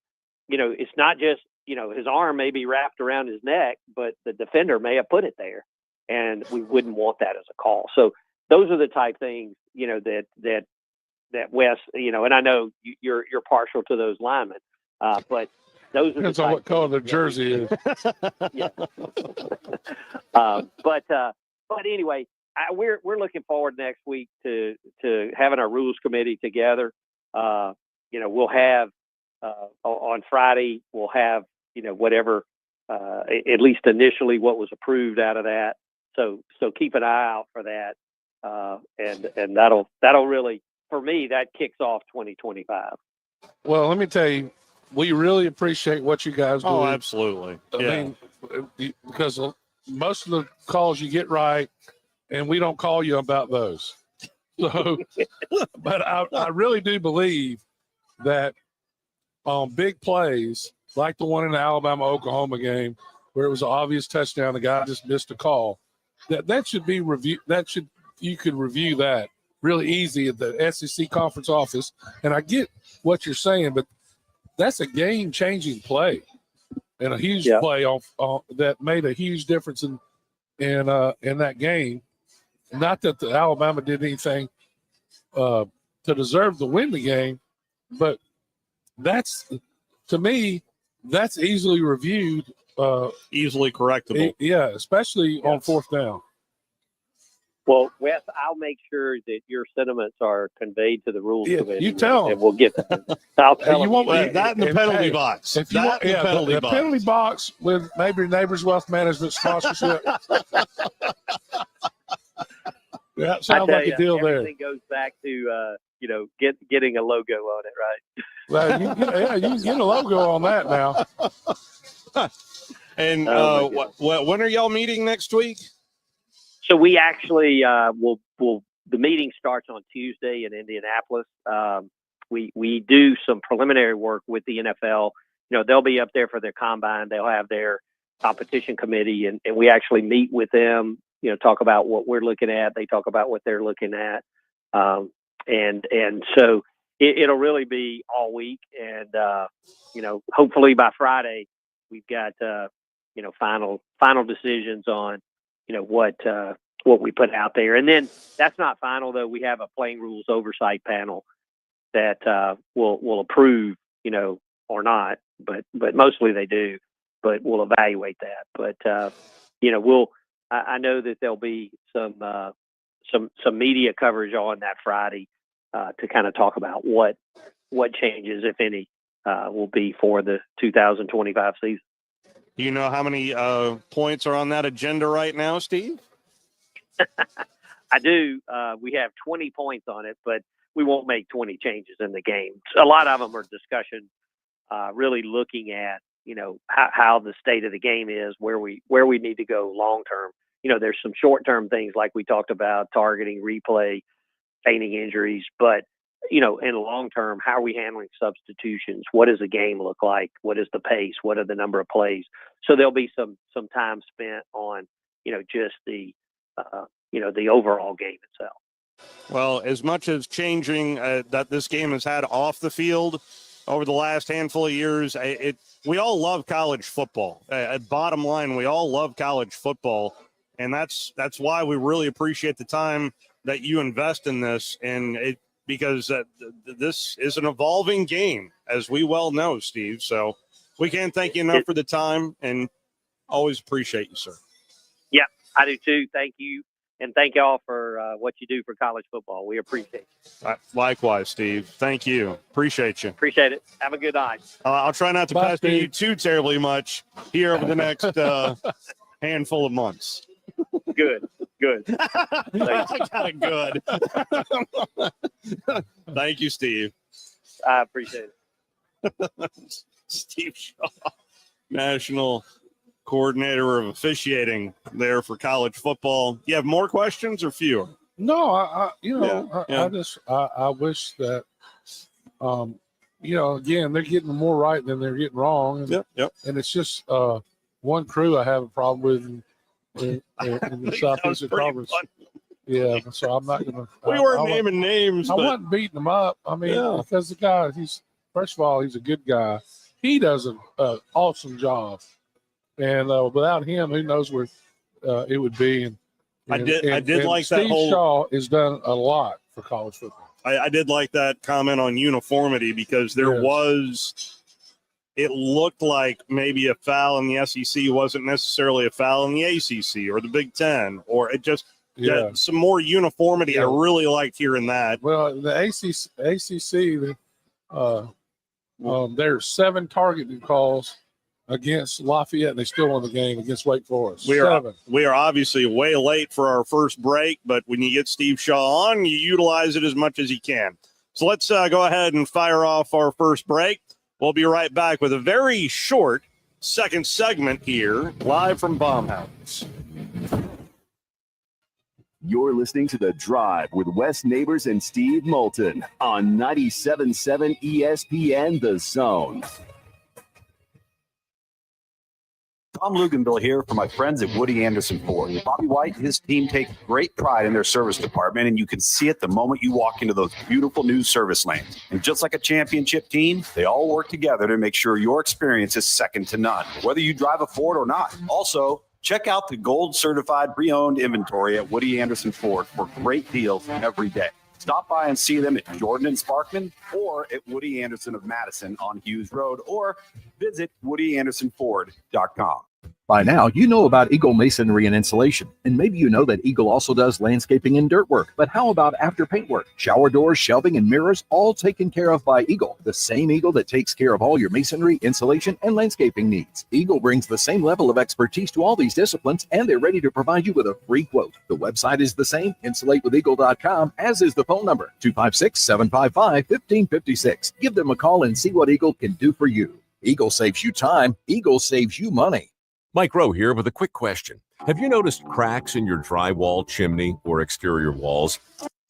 it's not just, his arm may be wrapped around his neck, but the defender may have put it there, and we wouldn't want that as a call. So those are the type things, that Wes, and I know you're partial to those linemen, but those are depends on what color their jersey is. Yeah. But anyway, we're looking forward next week to having our rules committee together. We'll have on Friday. We'll have whatever, at least initially, what was approved out of that. So keep an eye out for that, and that'll really, for me, that kicks off 2025. Well, let me tell you, we really appreciate what you guys do. Oh, absolutely. I mean, because most of the calls you get right, and we don't call you about those. So, but I really do believe that on big plays, like the one in the Alabama-Oklahoma game, where it was an obvious touchdown, the guy just missed a call, that should be reviewed. You could review that really easy at the SEC conference office. And I get what you're saying, but that's a game-changing play and a huge play that made a huge difference in that game. Not that the Alabama did anything to deserve to win the game, but that's, to me, that's easily reviewed. Easily correctable. Yeah, especially on fourth down. Well, Wes, I'll make sure that your sentiments are conveyed to the rules committee. You tell them. And we'll get them. I'll tell them. That in the penalty box. If you want, the penalty box with maybe Neighbors Wealth Management sponsorship. That sounds like a deal there. Everything goes back to getting a logo on it, right? Well, you can get a logo on that now. And when are y'all meeting next week? So we actually will. The meeting starts on Tuesday in Indianapolis. We do some preliminary work with the NFL. They'll be up there for their combine. They'll have their competition committee, and we actually meet with them. Talk about what we're looking at. They talk about what they're looking at, and so it'll really be all week. And hopefully by Friday we've got final decisions on what we put out there. And then that's not final, though. We have a playing rules oversight panel that will approve, or not, but mostly they do, but we'll evaluate that. But I know that there'll be some media coverage on that Friday to kind of talk about what changes, if any, will be for the 2025 season. Do you know how many points are on that agenda right now, Steve? I do. We have 20 points on it, but we won't make 20 changes in the game. A lot of them are discussion, really looking at, how the state of the game is, where we need to go long term. There's some short term things like we talked about, targeting, replay, feigning injuries, but in long term, how are we handling substitutions? What does the game look like? What is the pace? What are the number of plays? So there'll be some time spent on, just the overall game itself. Well, as much as changing that this game has had off the field over the last handful of years, we all love college football. Bottom line, we all love college football, and that's why we really appreciate the time that you invest in this, because this is an evolving game, as we well know, Steve. So we can't thank you enough for the time, and always appreciate you, sir. Yeah, I do too. Thank you. And thank y'all for what you do for college football. We appreciate it. Likewise, Steve. Thank you. Appreciate you. Appreciate it. Have a good night. I'll try not to pester you too terribly much here over the next handful of months. Good. Kind of good. Thank you, Steve. I appreciate it. Steve Shaw, National Coordinator of Officiating there for college football. You have more questions or fewer? No, I wish that, again, they're getting more right than they're getting wrong. And, and it's just one crew I have a problem with in the Southeastern Conference. Yeah, so I'm not going to. We weren't naming names. I wasn't beating them up. I mean, because the guy, first of all, he's a good guy. He does an awesome job. And without him, who knows where it would be. And I did like Steve that whole. Shaw has done a lot for college football. I did like that comment on uniformity, because there was. It looked like maybe a foul in the SEC wasn't necessarily a foul in the ACC or the Big Ten, or it just some more uniformity. I really liked hearing that. Well, the ACC, there's 7 targeting calls against Lafayette, and they still won the game against Wake Forest. We are obviously way late for our first break, but when you get Steve Shaw on, you utilize it as much as you can. So let's go ahead and fire off our first break. We'll be right back with a very short second segment here, live from Baumhower. You're listening to The Drive with Wes Neighbors and Steve Moulton on 97.7 ESPN The Zone. Tom Luganville here for my friends at Woody Anderson Ford. Bobby White and his team take great pride in their service department, and you can see it the moment you walk into those beautiful new service lanes. And just like a championship team, they all work together to make sure your experience is second to none, whether you drive a Ford or not. Also, check out the gold certified pre-owned inventory at Woody Anderson Ford for great deals every day. Stop by and see them at Jordan and Sparkman or at Woody Anderson of Madison on Hughes Road, or visit WoodyAndersonFord.com. By now, you know about Eagle Masonry and Insulation, and maybe you know that Eagle also does landscaping and dirt work. But how about after paint work? Shower doors, shelving, and mirrors, all taken care of by Eagle, the same Eagle that takes care of all your masonry, insulation, and landscaping needs. Eagle brings the same level of expertise to all these disciplines, and they're ready to provide you with a free quote. The website is the same, insulatewitheagle.com, as is the phone number, 256-755-1556. Give them a call and see what Eagle can do for you. Eagle saves you time. Eagle saves you money. Mike Rowe here with a quick question. Have you noticed cracks in your drywall, chimney, or exterior walls?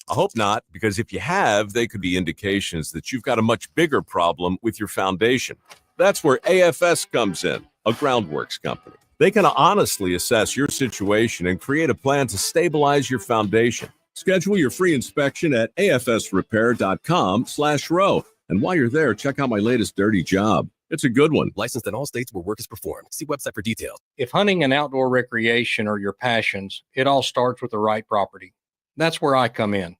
I hope not, because if you have, they could be indications that you've got a much bigger problem with your foundation. That's where AFS comes in, a groundworks company. They can honestly assess your situation and create a plan to stabilize your foundation. Schedule your free inspection at afsrepair.com/row. And while you're there, check out my latest dirty job. It's a good one. Licensed in all states where work is performed. See website for details. If hunting and outdoor recreation are your passions, it all starts with the right property. That's where I come in.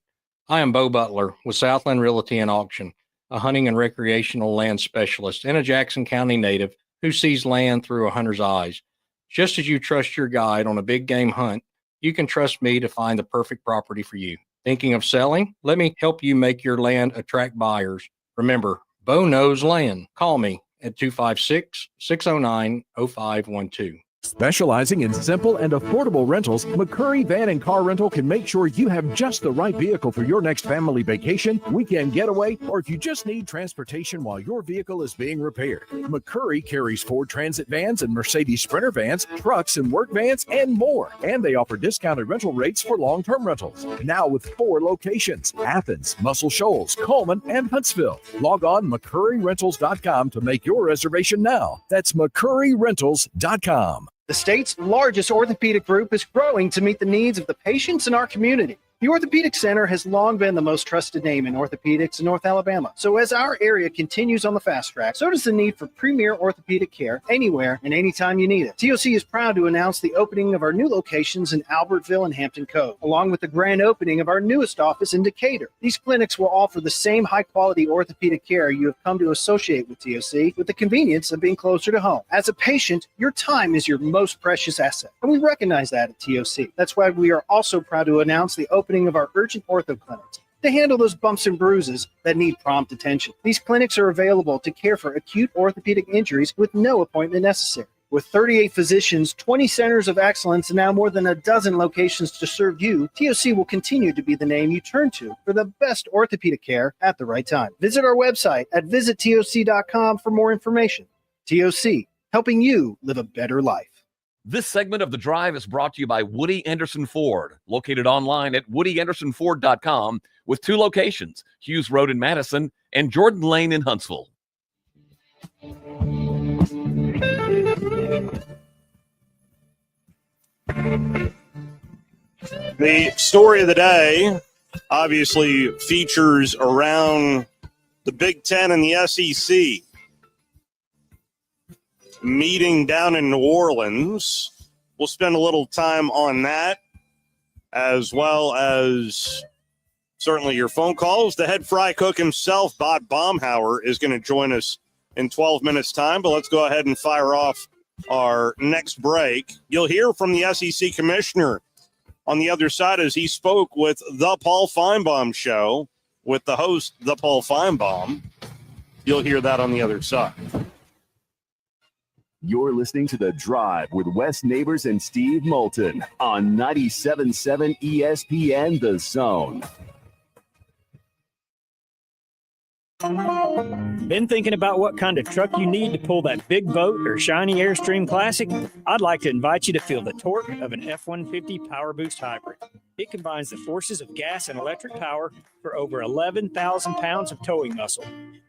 I am Bo Butler with Southland Realty and Auction, a hunting and recreational land specialist and a Jackson County native who sees land through a hunter's eyes. Just as you trust your guide on a big game hunt, you can trust me to find the perfect property for you. Thinking of selling? Let me help you make your land attract buyers. Remember, Bo knows land. Call me at 256-609-0512. Specializing in simple and affordable rentals, McCurry Van and Car Rental can make sure you have just the right vehicle for your next family vacation, weekend getaway, or if you just need transportation while your vehicle is being repaired. McCurry carries Ford Transit vans and Mercedes Sprinter vans, trucks and work vans, and more. And they offer discounted rental rates for long-term rentals. Now with 4 locations: Athens, Muscle Shoals, Coleman, and Huntsville. Log on McCurryRentals.com to make your reservation now. That's McCurryRentals.com. The state's largest orthopedic group is growing to meet the needs of the patients in our community. The Orthopedic Center has long been the most trusted name in orthopedics in North Alabama. So as our area continues on the fast track, so does the need for premier orthopedic care anywhere and anytime you need it. TOC is proud to announce the opening of our new locations in Albertville and Hampton Cove, along with the grand opening of our newest office in Decatur. These clinics will offer the same high-quality orthopedic care you have come to associate with TOC, with the convenience of being closer to home. As a patient, your time is your most precious asset, and we recognize that at TOC. That's why we are also proud to announce the opening of our urgent ortho clinics to handle those bumps and bruises that need prompt attention. These clinics are available to care for acute orthopedic injuries with no appointment necessary. With 38 physicians, 20 centers of excellence, and now more than a dozen locations to serve you, TOC will continue to be the name you turn to for the best orthopedic care at the right time. Visit our website at visittoc.com for more information. TOC, helping you live a better life. This segment of The Drive is brought to you by Woody Anderson Ford, located online at WoodyAndersonFord.com with 2 locations, Hughes Road in Madison and Jordan Lane in Huntsville. The story of the day obviously features around the Big Ten and the SEC. Meeting down in New Orleans. We'll spend a little time on that, as well as certainly your phone calls. The head fry cook himself, Bob Baumhower, is going to join us in 12 minutes' time, but let's go ahead and fire off our next break. You'll hear from the SEC commissioner on the other side as he spoke with the Paul Feinbaum Show with the host, the Paul Feinbaum. You'll hear that on the other side. You're listening to The Drive with Wes Neighbors and Steve Moulton on 97.7 ESPN The Zone. Been thinking about what kind of truck you need to pull that big boat or shiny Airstream Classic? I'd like to invite you to feel the torque of an F-150 Power Boost Hybrid. It combines the forces of gas and electric power for over 11,000 pounds of towing muscle.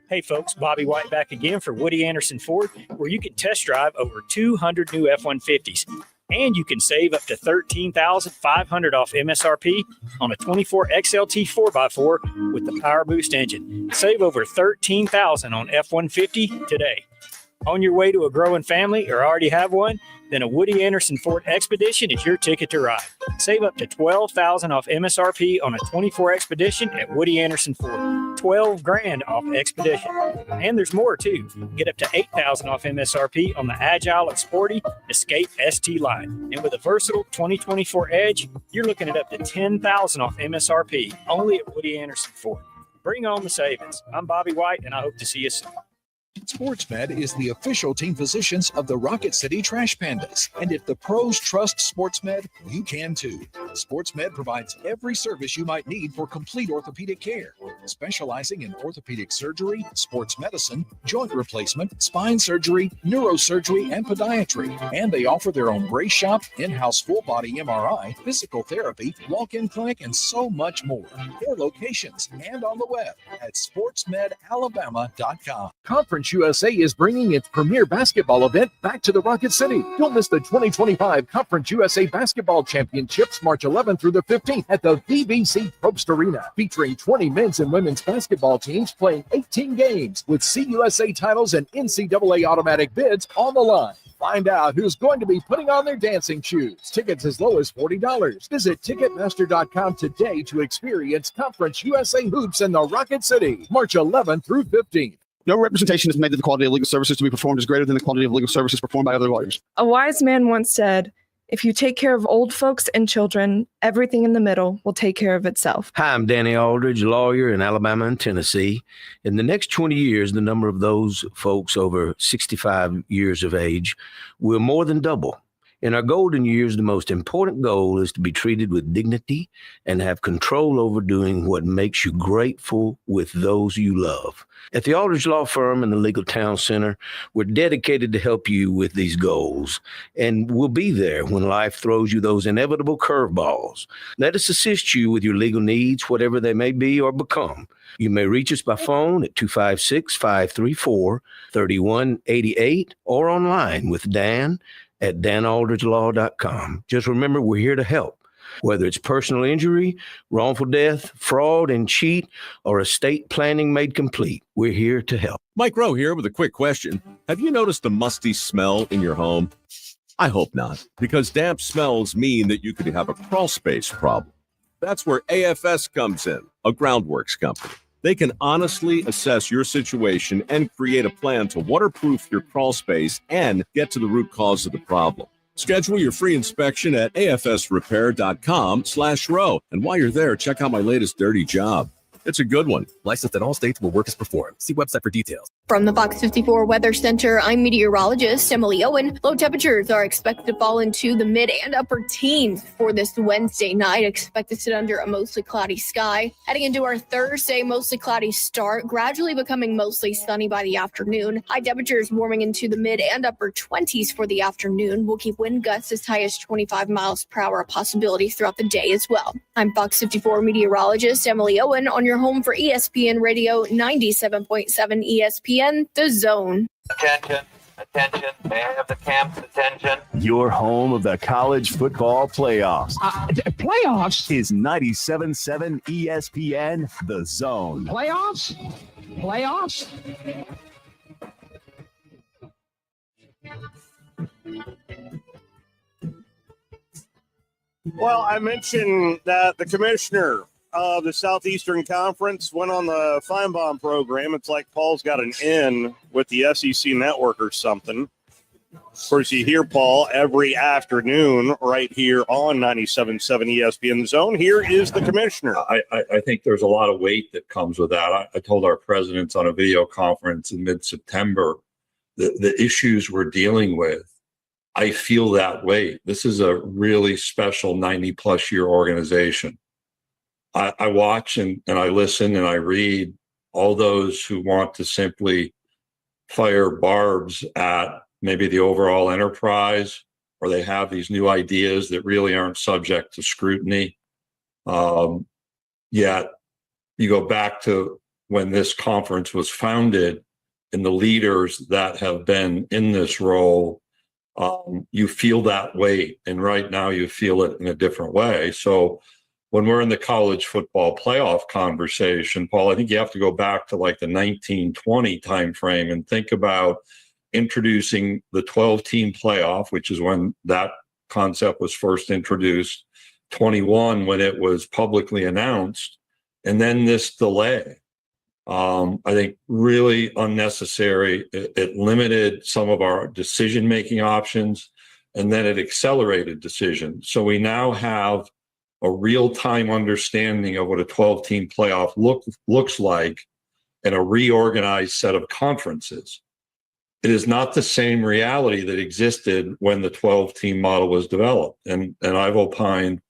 Hey folks, Bobby White back again for Woody Anderson Ford, where you can test drive over 200 new F-150s. And you can save up to $13,500 off MSRP on a 24 XLT 4x4 with the Power Boost engine. Save over $13,000 on F-150 today. On your way to a growing family or already have one? Then a Woody Anderson Ford Expedition is your ticket to ride. Save up to $12,000 off MSRP on a 24 Expedition at Woody Anderson Ford. $12,000 off Expedition. And there's more too. Get up to $8,000 off MSRP on the Agile and Sporty Escape ST line. And with a versatile 2024 Edge, you're looking at up to $10,000 off MSRP only at Woody Anderson Ford. Bring on the savings. I'm Bobby White, and I hope to see you soon. SportsMed is the official team physicians of the Rocket City Trash Pandas. And if the pros trust SportsMed, you can too. SportsMed provides every service you might need for complete orthopedic care, specializing in orthopedic surgery, sports medicine, joint replacement, spine surgery, neurosurgery, and podiatry. And they offer their own brace shop, in-house full-body MRI, physical therapy, walk-in clinic, and so much more. Their locations and on the web at sportsmedalabama.com. Conference USA is bringing its premier basketball event back to the Rocket City. Don't miss the 2025 Conference USA Basketball Championships March 11th through the 15th at the VBC Probst Arena, featuring 20 men's and women's basketball teams playing 18 games with CUSA titles and NCAA automatic bids on the line. Find out who's going to be putting on their dancing shoes. Tickets as low as $40. Visit Ticketmaster.com today to experience Conference USA hoops in the Rocket City, March 11th through 15th. No representation is made that the quality of legal services to be performed is greater than the quality of legal services performed by other lawyers. A wise man once said, if you take care of old folks and children, everything in the middle will take care of itself. Hi, I'm Danny Aldridge, lawyer in Alabama and Tennessee. In the next 20 years, the number of those folks over 65 years of age will more than double. In our golden years, the most important goal is to be treated with dignity and have control over doing what makes you grateful with those you love. At the Aldridge Law Firm and the Legal Town Center, we're dedicated to help you with these goals, and we'll be there when life throws you those inevitable curveballs. Let us assist you with your legal needs, whatever they may be or become. You may reach us by phone at 256-534-3188 or online with Dan at danaldridgelaw.com. Just remember, we're here to help. Whether it's personal injury, wrongful death, fraud and cheat, or estate planning made complete, we're here to help. Mike Rowe here with a quick question. Have you noticed a musty smell in your home? I hope not, because damp smells mean that you could have a crawl space problem. That's where AFS comes in, a groundworks company. They can honestly assess your situation and create a plan to waterproof your crawl space and get to the root cause of the problem. Schedule your free inspection at afsrepair.com/row. And while you're there, check out my latest dirty job. It's a good one. Licensed in all states where work is performed. See website for details. From the Fox 54 Weather Center, I'm meteorologist Emily Owen. Low temperatures are expected to fall into the mid and upper teens for this Wednesday night. Expect to sit under a mostly cloudy sky. Heading into our Thursday, mostly cloudy start, gradually becoming mostly sunny by the afternoon. High temperatures warming into the mid and upper 20s for the afternoon. We'll keep wind gusts as high as 25 miles per hour, a possibility throughout the day as well. I'm Fox 54 meteorologist Emily Owen on your home for ESPN Radio 97.7 ESPN, The Zone. Attention, may I have the camp's attention? Your home of the college football playoffs. Playoffs? Is 97.7 ESPN, The Zone. Playoffs? Well, I mentioned that the commissioner of the Southeastern Conference went on the Feinbaum program. It's like Paul's got an in with the SEC network or something. Of course, you hear Paul every afternoon right here on 97.7 ESPN The Zone. Here is the commissioner. I think there's a lot of weight that comes with that. I told our presidents on a video conference in mid-September the issues we're dealing with. I feel that weight. This is a really special 90-plus year organization. I watch and I listen and I read all those who want to simply fire barbs at maybe the overall enterprise, or they have these new ideas that really aren't subject to scrutiny. Yet you go back to when this conference was founded and the leaders that have been in this role, you feel that weight. And right now you feel it in a different way. So when we're in the college football playoff conversation, Paul, I think you have to go back to like the 1920 timeframe and think about introducing the 12-team playoff, which is when that concept was first introduced, 21 when it was publicly announced, and then this delay. I think really unnecessary. It limited some of our decision-making options, and then it accelerated decisions. So we now have a real-time understanding of what a 12-team playoff looks like and a reorganized set of conferences. It is not the same reality that existed when the 12-team model was developed. And I've opined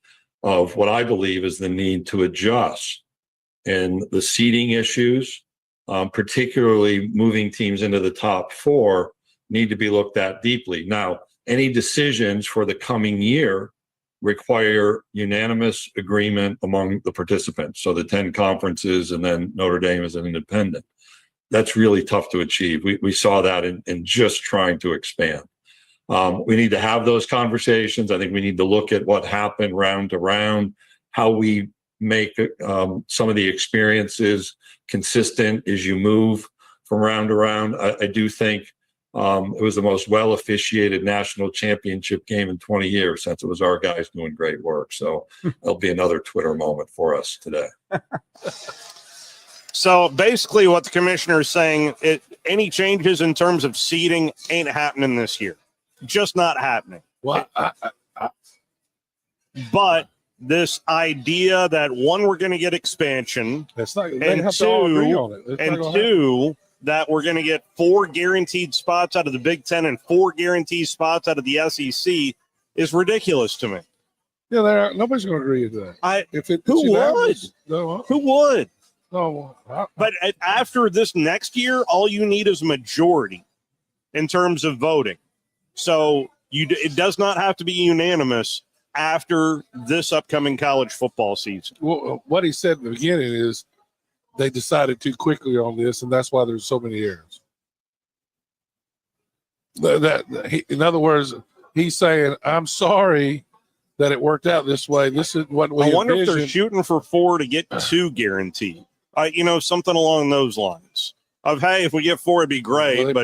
of what I believe is the need to adjust. And the seeding issues, particularly moving teams into the top four, need to be looked at deeply. Now, any decisions for the coming year require unanimous agreement among the participants. So the 10 conferences and then Notre Dame as an independent. That's really tough to achieve. We saw that in just trying to expand. We need to have those conversations. I think we need to look at what happened round to round, how we make some of the experiences consistent as you move from round to round. I do think it was the most well-officiated national championship game in 20 years since it was our guys doing great work. So there'll be another Twitter moment for us today. So basically what the commissioner is saying, any changes in terms of seeding ain't happening this year. Just not happening. Well, but this idea that, one, we're going to get expansion, that's not, and two, that we're going to get 4 guaranteed spots out of the Big Ten and 4 guaranteed spots out of the SEC is ridiculous to me. Yeah, nobody's going to agree with that. Who would? No, who would? No, but after this next year, all you need is majority in terms of voting. So it does not have to be unanimous after this upcoming college football season. Well, what he said in the beginning is they decided too quickly on this, and that's why there's so many errors. In other words, he's saying, I'm sorry that it worked out this way. This is what we I wonder envisioned. if they're shooting for 4 to get 2 guaranteed. Something along those lines. Of, hey, if we get 4, it'd be great.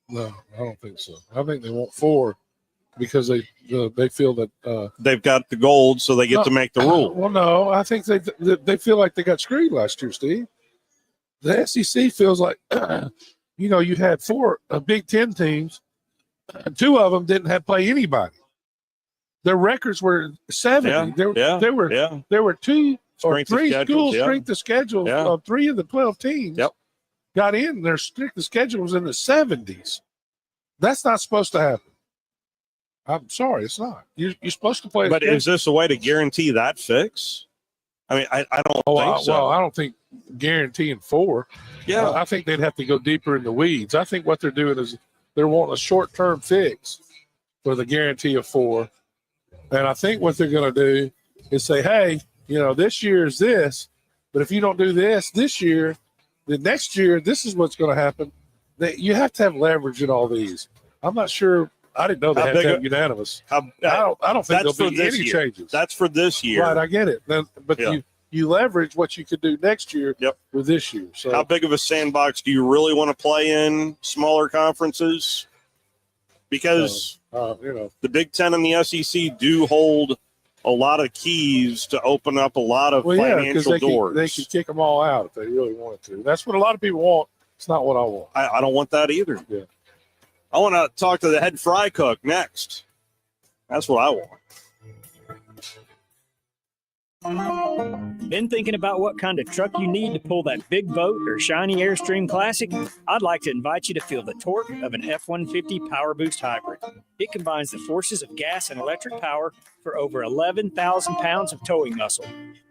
No, I don't think so. I think they want 4 because they feel that they've got the gold, so they get to make the rule. Well, no, I think they feel like they got screwed last year, Steve. The SEC feels like you had 4 Big Ten teams, 2 of them didn't play anybody. Their records were 70. There were 2 or 3 schools strength of schedule. 3 of the 12 teams got in. Their strength of schedule was in the 70s. That's not supposed to happen. I'm sorry, it's not. You're supposed to play. But is this a way to guarantee that fix? I mean, I don't think so. Well, I don't think guaranteeing 4. Yeah, I think they'd have to go deeper in the weeds. I think what they're doing is they're wanting a short-term fix for the guarantee of 4. And I think what they're going to do is say, hey, this year is this, but if you don't do this year, the next year, this is what's going to happen. You have to have leverage in all these. I'm not sure. I didn't know they had to have unanimous. I don't think there'll be any changes. That's for this year. Right, I get it. But you leverage what you could do next year with this year. So how big of a sandbox do you really want to play in smaller conferences? Because the Big Ten and the SEC do hold a lot of keys to open up a lot of financial doors. They could kick them all out if they really wanted to. That's what a lot of people want. It's not what I want. I don't want that either. Yeah. I want to talk to the head fry cook next. That's what I want. Been thinking about what kind of truck you need to pull that big boat or shiny Airstream Classic? I'd like to invite you to feel the torque of an F-150 Power Boost Hybrid. It combines the forces of gas and electric power for over 11,000 pounds of towing muscle.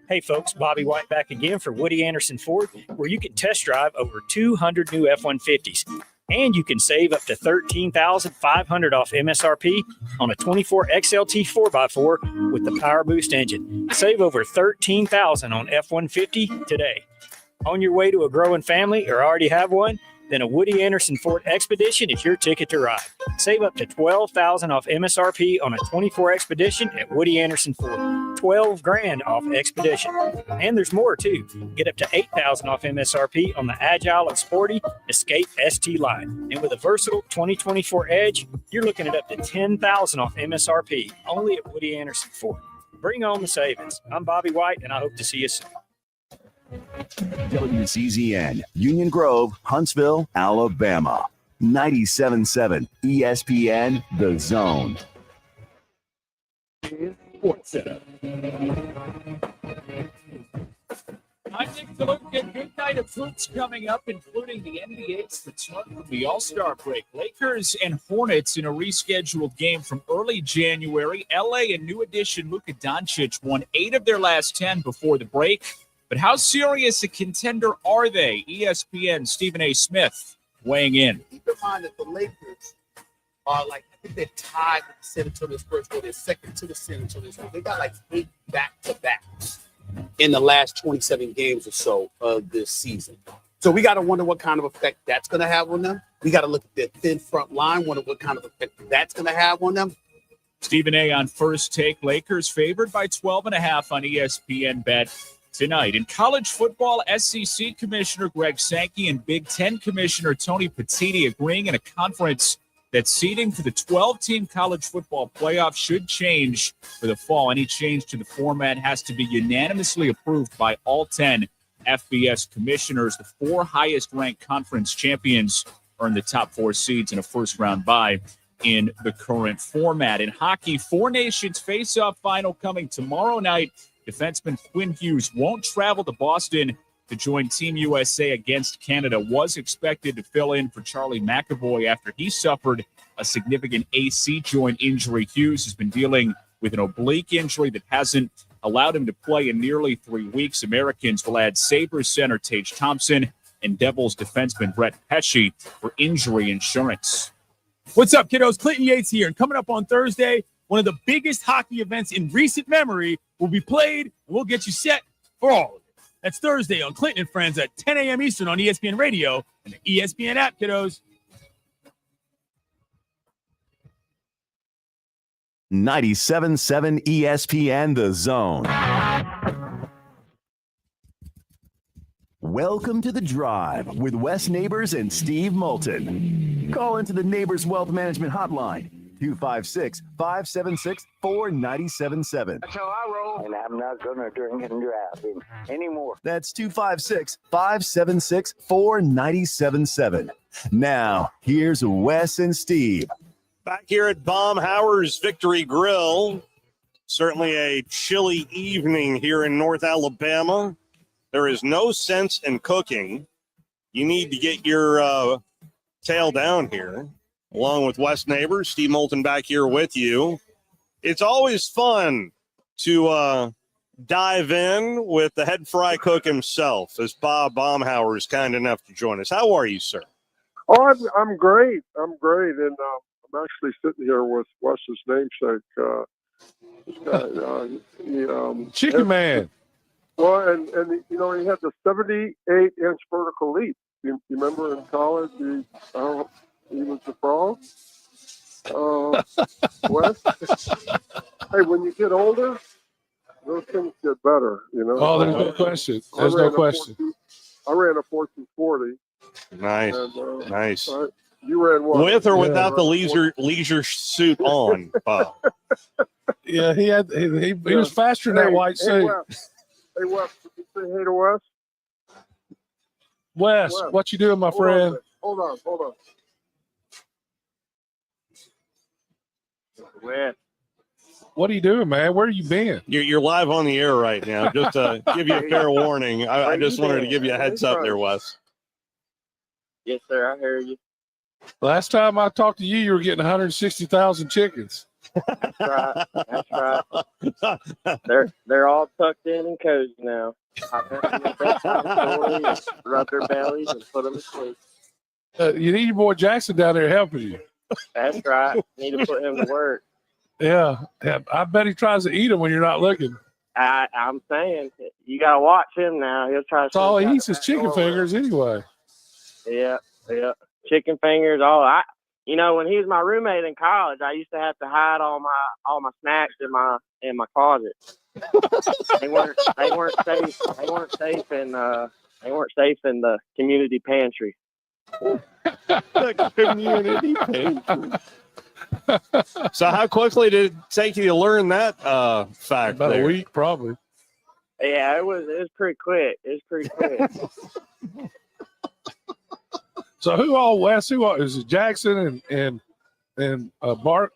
Hey folks, Bobby White back again for Woody Anderson Ford, where you can test drive over 200 new F-150s. And you can save up to $13,500 off MSRP on a 24 XLT 4x4 with the Power Boost engine. Save over $13,000 on F-150 today. On your way to a growing family or already have one? Then a Woody Anderson Ford Expedition is your ticket to ride. Save up to $12,000 off MSRP on a 24 Expedition at Woody Anderson Ford. $12,000 off Expedition. And there's more too. Get up to $8,000 off MSRP on the agile and sporty Escape ST line. And with a versatile 2024 Edge, you're looking at up to $10,000 off MSRP only at Woody Anderson Ford. Bring on the savings. I'm Bobby White, and I hope to see you soon. WCZN, Union Grove, Huntsville, Alabama. 97.7 ESPN, The Zone. Sports Center. I think to look at good night of hoops coming up, including the NBA's return from the All-Star break. Lakers and Hornets in a rescheduled game from early January. LA and new addition Luka Doncic won 8 of their last 10 before the break. But how serious a contender are they? ESPN Stephen A. Smith weighing in. Keep in mind that the Lakers are I think they're tied with the San Antonio Spurs, or they're second to the San Antonio Spurs. They got 8 back-to-backs in the last 27 games or so of this season. So we got to wonder what kind of effect that's going to have on them. We got to look at their thin front line, wonder what kind of effect that's going to have on them. Stephen A. on First Take. Lakers favored by 12.5 on ESPN Bet tonight. In college football, SEC Commissioner Greg Sankey and Big Ten Commissioner Tony Petitti agreeing in a conference that seeding for the 12-team college football playoff should change for the fall. Any change to the format has to be unanimously approved by all 10 FBS commissioners. The 4 highest-ranked conference champions earn the top 4 seeds in a first-round bye in the current format. In hockey, 4 Nations face-off final coming tomorrow night. Defenseman Quinn Hughes won't travel to Boston to join Team USA against Canada. Was expected to fill in for Charlie McAvoy after he suffered a significant AC joint injury. Hughes has been dealing with an oblique injury that hasn't allowed him to play in nearly 3 weeks. Americans will add Sabres center Tage Thompson and Devils defenseman Brett Pesce for injury insurance. What's up, kiddos? Clinton Yates here. And coming up on Thursday, one of the biggest hockey events in recent memory will be played, and we'll get you set for all of it. That's Thursday on Clinton and Friends at 10 a.m. Eastern on ESPN Radio and the ESPN app, kiddos. 97.7 ESPN, The Zone. Welcome to The Drive with Wes Neighbors and Steve Moulton. Call into the Neighbors Wealth Management Hotline. 256-576-4977. That's how I roll. And I'm not going to drink and drive anymore. That's 256-576-4977. Now, here's Wes and Steve. Back here at Baumhower's Victory Grill. Certainly a chilly evening here in North Alabama. There is no sense in cooking. You need to get your tail down here. Along with Wes Neighbors, Steve Moulton back here with you. It's always fun to dive in with the head fry cook himself, as Bob Baumhower is kind enough to join us. How are you, sir? Oh, I'm great. I'm great. And I'm actually sitting here with Wes's namesake. Chicken Man. Well, and he had the 78-inch vertical leap. You remember in college, he was the frog. Wes, hey, when you get older, those things get better, Oh, there's no question. There's no question. I ran a 1440. Nice. And, nice. You ran what? With or without the leisure suit on, Bob? Yeah, he was faster in that white suit. Hey, Wes, did you say hey to Wes? Wes, what you doing, my friend? Hold on. Wes. What are you doing, man? Where you been? You're live on the air right now. Just to give you a fair warning, I just wanted to give you a heads up there, Wes. Yes, sir. I hear you. Last time I talked to you, you were getting 160,000 chickens. That's right. That's right. They're all tucked in and cozy now. I put them in the bed, rub their bellies, and put them to sleep. You need your boy Jackson down there helping you. That's right. Need to put him to work. Yeah, I bet he tries to eat them when you're not looking. I'm saying you gotta watch him now. He'll try. That's all he eats is chicken fingers anyway. Yeah, chicken fingers. When he was my roommate in college, I used to have to hide all my snacks in my closet. They weren't safe. They weren't safe in the community pantry. The community pantry. So how quickly did it take you to learn that fact? About a week, probably. Yeah, it was pretty quick. So who all Wes? Who all is it? Jackson and Bart?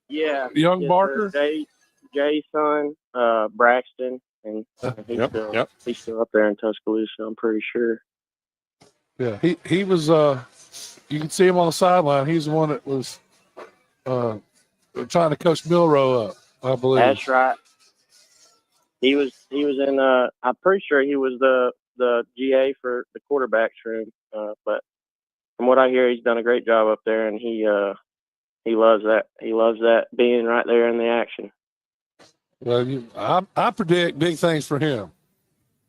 Yeah, young Barker. Jay's son, Braxton, and he's still up there in Tuscaloosa. I'm pretty sure. Yeah, he was. You can see him on the sideline. He's the one that was trying to coach Milrow up, I believe. That's right. He was in. I'm pretty sure he was the GA for the quarterbacks room. But from what I hear, he's done a great job up there, and he loves that. He loves that being right there in the action. Well, I predict big things for him.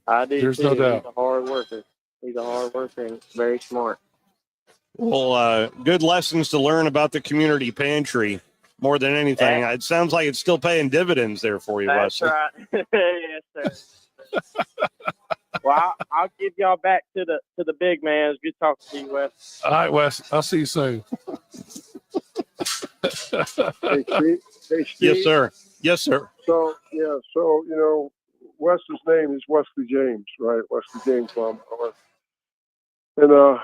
I do. There's too. no doubt. He's a hard worker. He's a hard worker and very smart. Well, good lessons to learn about the community pantry more than anything. It sounds like it's still paying dividends there for you, That's Wesley. right. Yes, sir. Well, I'll give y'all back to the big man. It's good talking to you, Wes. All right, Wes. I'll see you soon. Hey, Steve. Yes, sir. Yes, sir. So Wes's name is Wesley James, right? Wesley James Baumhower. And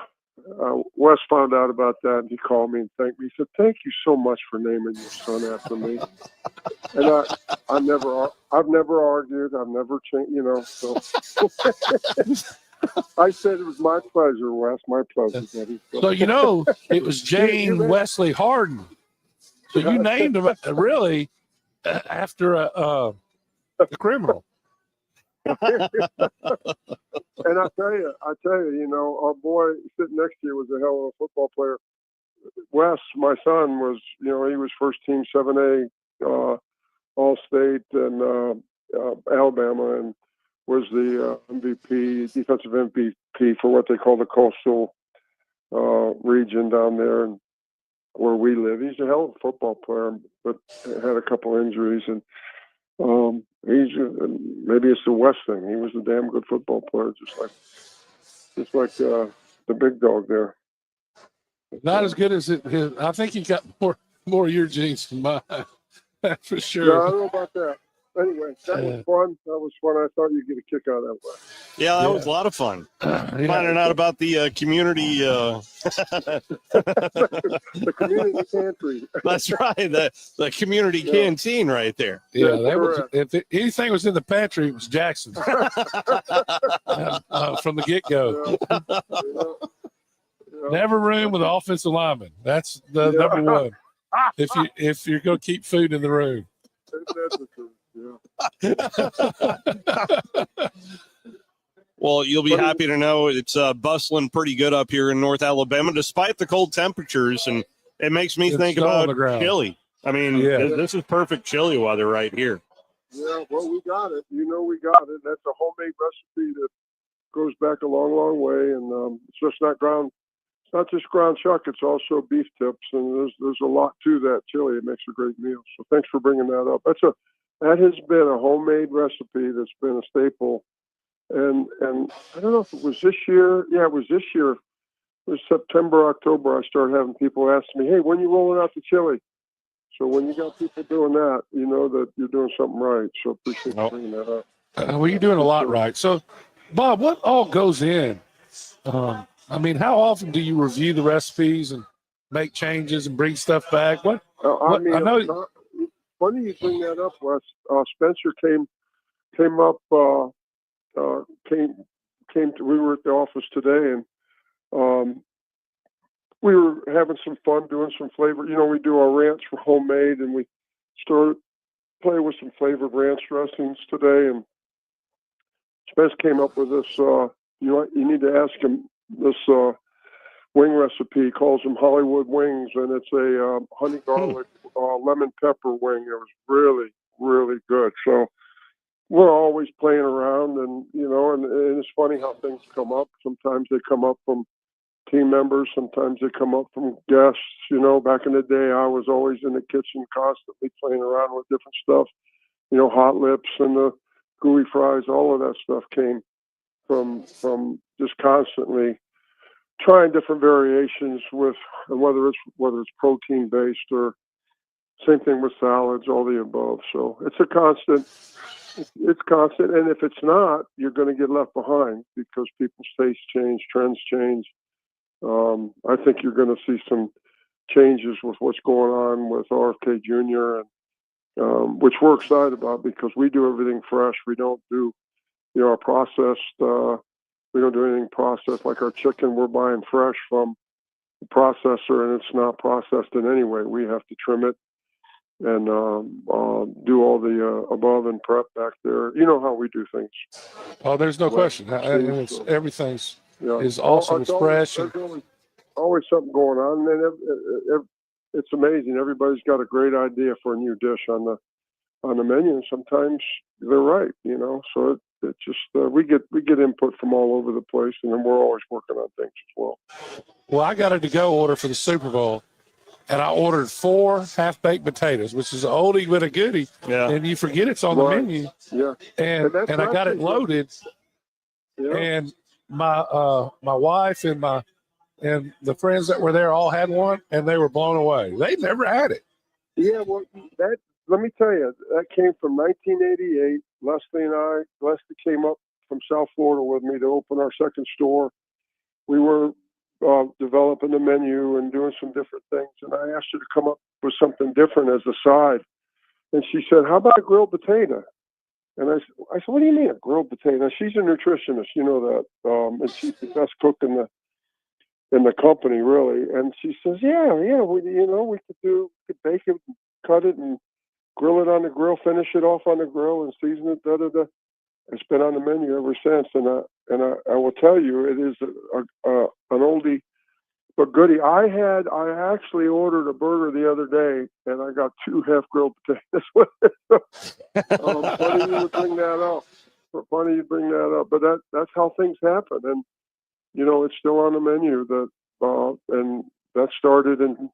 Wes found out about that, and he called me and thanked me. He said, "Thank you so much for naming your son after me." And I've never argued. I've never changed, So I said it was my pleasure, Wes. My pleasure, buddy. So it was Jane Wesley Harden. So you named him really after a criminal. And I tell you, our boy sitting next to you was a hell of a football player. Wes, my son, was, he was first team 7A All-State and Alabama, and was the MVP, defensive MVP for what they call the coastal region down there, and where we live. He's a hell of a football player, but had a couple injuries, and maybe it's the West thing. He was a damn good football player, just like the big dog there. Not as good as his. I think he got more of your genes than mine. That's for sure. Yeah, I don't know about that. Anyway, that was fun. I thought you'd get a kick out of that one. Yeah, that was a lot of fun. Finding out about the community. The community pantry. That's right. The community canteen right there. Yeah, that was. If anything was in the pantry, it was Jackson's from the get-go. Never room with an offensive lineman. That's the number one. If you're going to keep food in the room. That's the truth. Yeah. Well, you'll be happy to know it's bustling pretty good up here in North Alabama, despite the cold temperatures, and it makes me think about chili. I mean, this is perfect chili weather right here. Yeah, well, we got it. We got it. That's a homemade recipe that goes back a long, long way, and it's just not ground. It's not just ground chuck. It's also beef tips, and there's a lot to that chili. It makes a great meal. So thanks for bringing that up. That has been a homemade recipe that's been a staple. And I don't know if it was this year. Yeah, it was this year. It was September, October. I started having people ask me, "Hey, when you rolling out the chili?" So when you got people doing that, you know that you're doing something right. So appreciate you bringing that up. Well, you're doing a lot right. So, Bob, what all goes in? I mean, how often do you review the recipes and make changes and bring stuff back? I know. Funny you bring that up, Wes. Spencer came up. We were at the office today, and we were having some fun doing some flavor. We do our ranch for homemade, and we started playing with some flavored ranch dressings today. And Spence came up with this. You need to ask him this wing recipe. He calls them Hollywood wings, and it's a honey garlic lemon pepper wing. It was really, really good. So we're always playing around, and and it's funny how things come up. Sometimes they come up from team members. Sometimes they come up from guests. Back in the day, I was always in the kitchen constantly playing around with different stuff. Hot lips and the gooey fries, all of that stuff came from just constantly trying different variations with, whether it's protein based or same thing with salads, all the above. So it's a constant. It's constant, and if it's not, you're going to get left behind because people's tastes change, trends change. I think you're going to see some changes with what's going on with RFK Jr. and which we're excited about because we do everything fresh. We don't do, our processed. We don't do anything processed like our chicken. We're buying fresh from the processor, and it's not processed in any way. We have to trim it and do all the above and prep back there. You know how we do things. Oh, there's no question. Everything's is awesome. It's fresh. There's always something going on, and it's amazing. Everybody's got a great idea for a new dish on the menu, and sometimes they're right. So it just we get input from all over the place, and then we're always working on things as well. Well, I got a to-go order for the Super Bowl. And I ordered 4 half-baked potatoes, which is an oldie but a goodie. Yeah. And you forget it's on the menu. Yeah. And I got it loaded. Yeah. And my wife and the friends that were there all had one, and they were blown away. They never had it. Yeah, well, let me tell you, that came from 1988. Leslie came up from South Florida with me to open our second store. We were developing the menu and doing some different things. And I asked her to come up with something different as a side. And she said, how about a grilled potato? And I said, what do you mean a grilled potato? She's a nutritionist, you know that. And she's the best cook in the company, really. And she says, yeah, we could bake it, cut it, and grill it on the grill, finish it off on the grill, and season it, da-da-da. It's been on the menu ever since, and I will tell you, it is an oldie but goodie. I actually ordered a burger the other day, and I got 2 half grilled potatoes with it. Funny you would bring that up. Funny you bring that up, but that's how things happen, and it's still on the menu. And that started in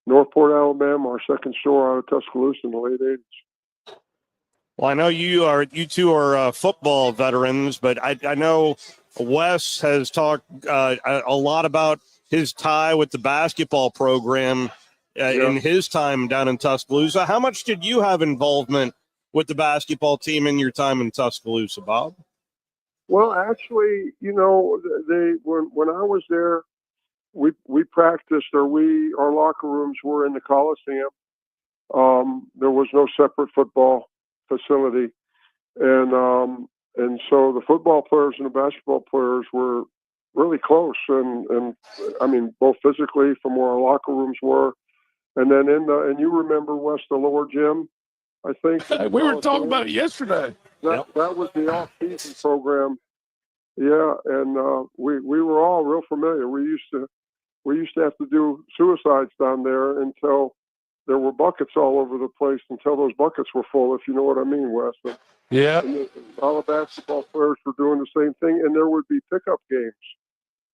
Northport, Alabama, our second store out of Tuscaloosa in the late 80s. Well, I know you two are football veterans, but I know Wes has talked a lot about his tie with the basketball program in his time down in Tuscaloosa. How much did you have involvement with the basketball team in your time in Tuscaloosa, Bob? Well, actually, when I was there, we practiced, our locker rooms were in the Coliseum. There was no separate football facility, and so the football players and the basketball players were really close, and I mean both physically from where our locker rooms were, and then and you remember West, the lower gym, I think we were talking about it yesterday. That was the off-season program, and we were all real familiar. We used to have to do suicides down there until there were buckets all over the place, until those buckets were full, if you know what I mean, Wes. Yeah. And all the basketball players were doing the same thing, and there would be pickup games.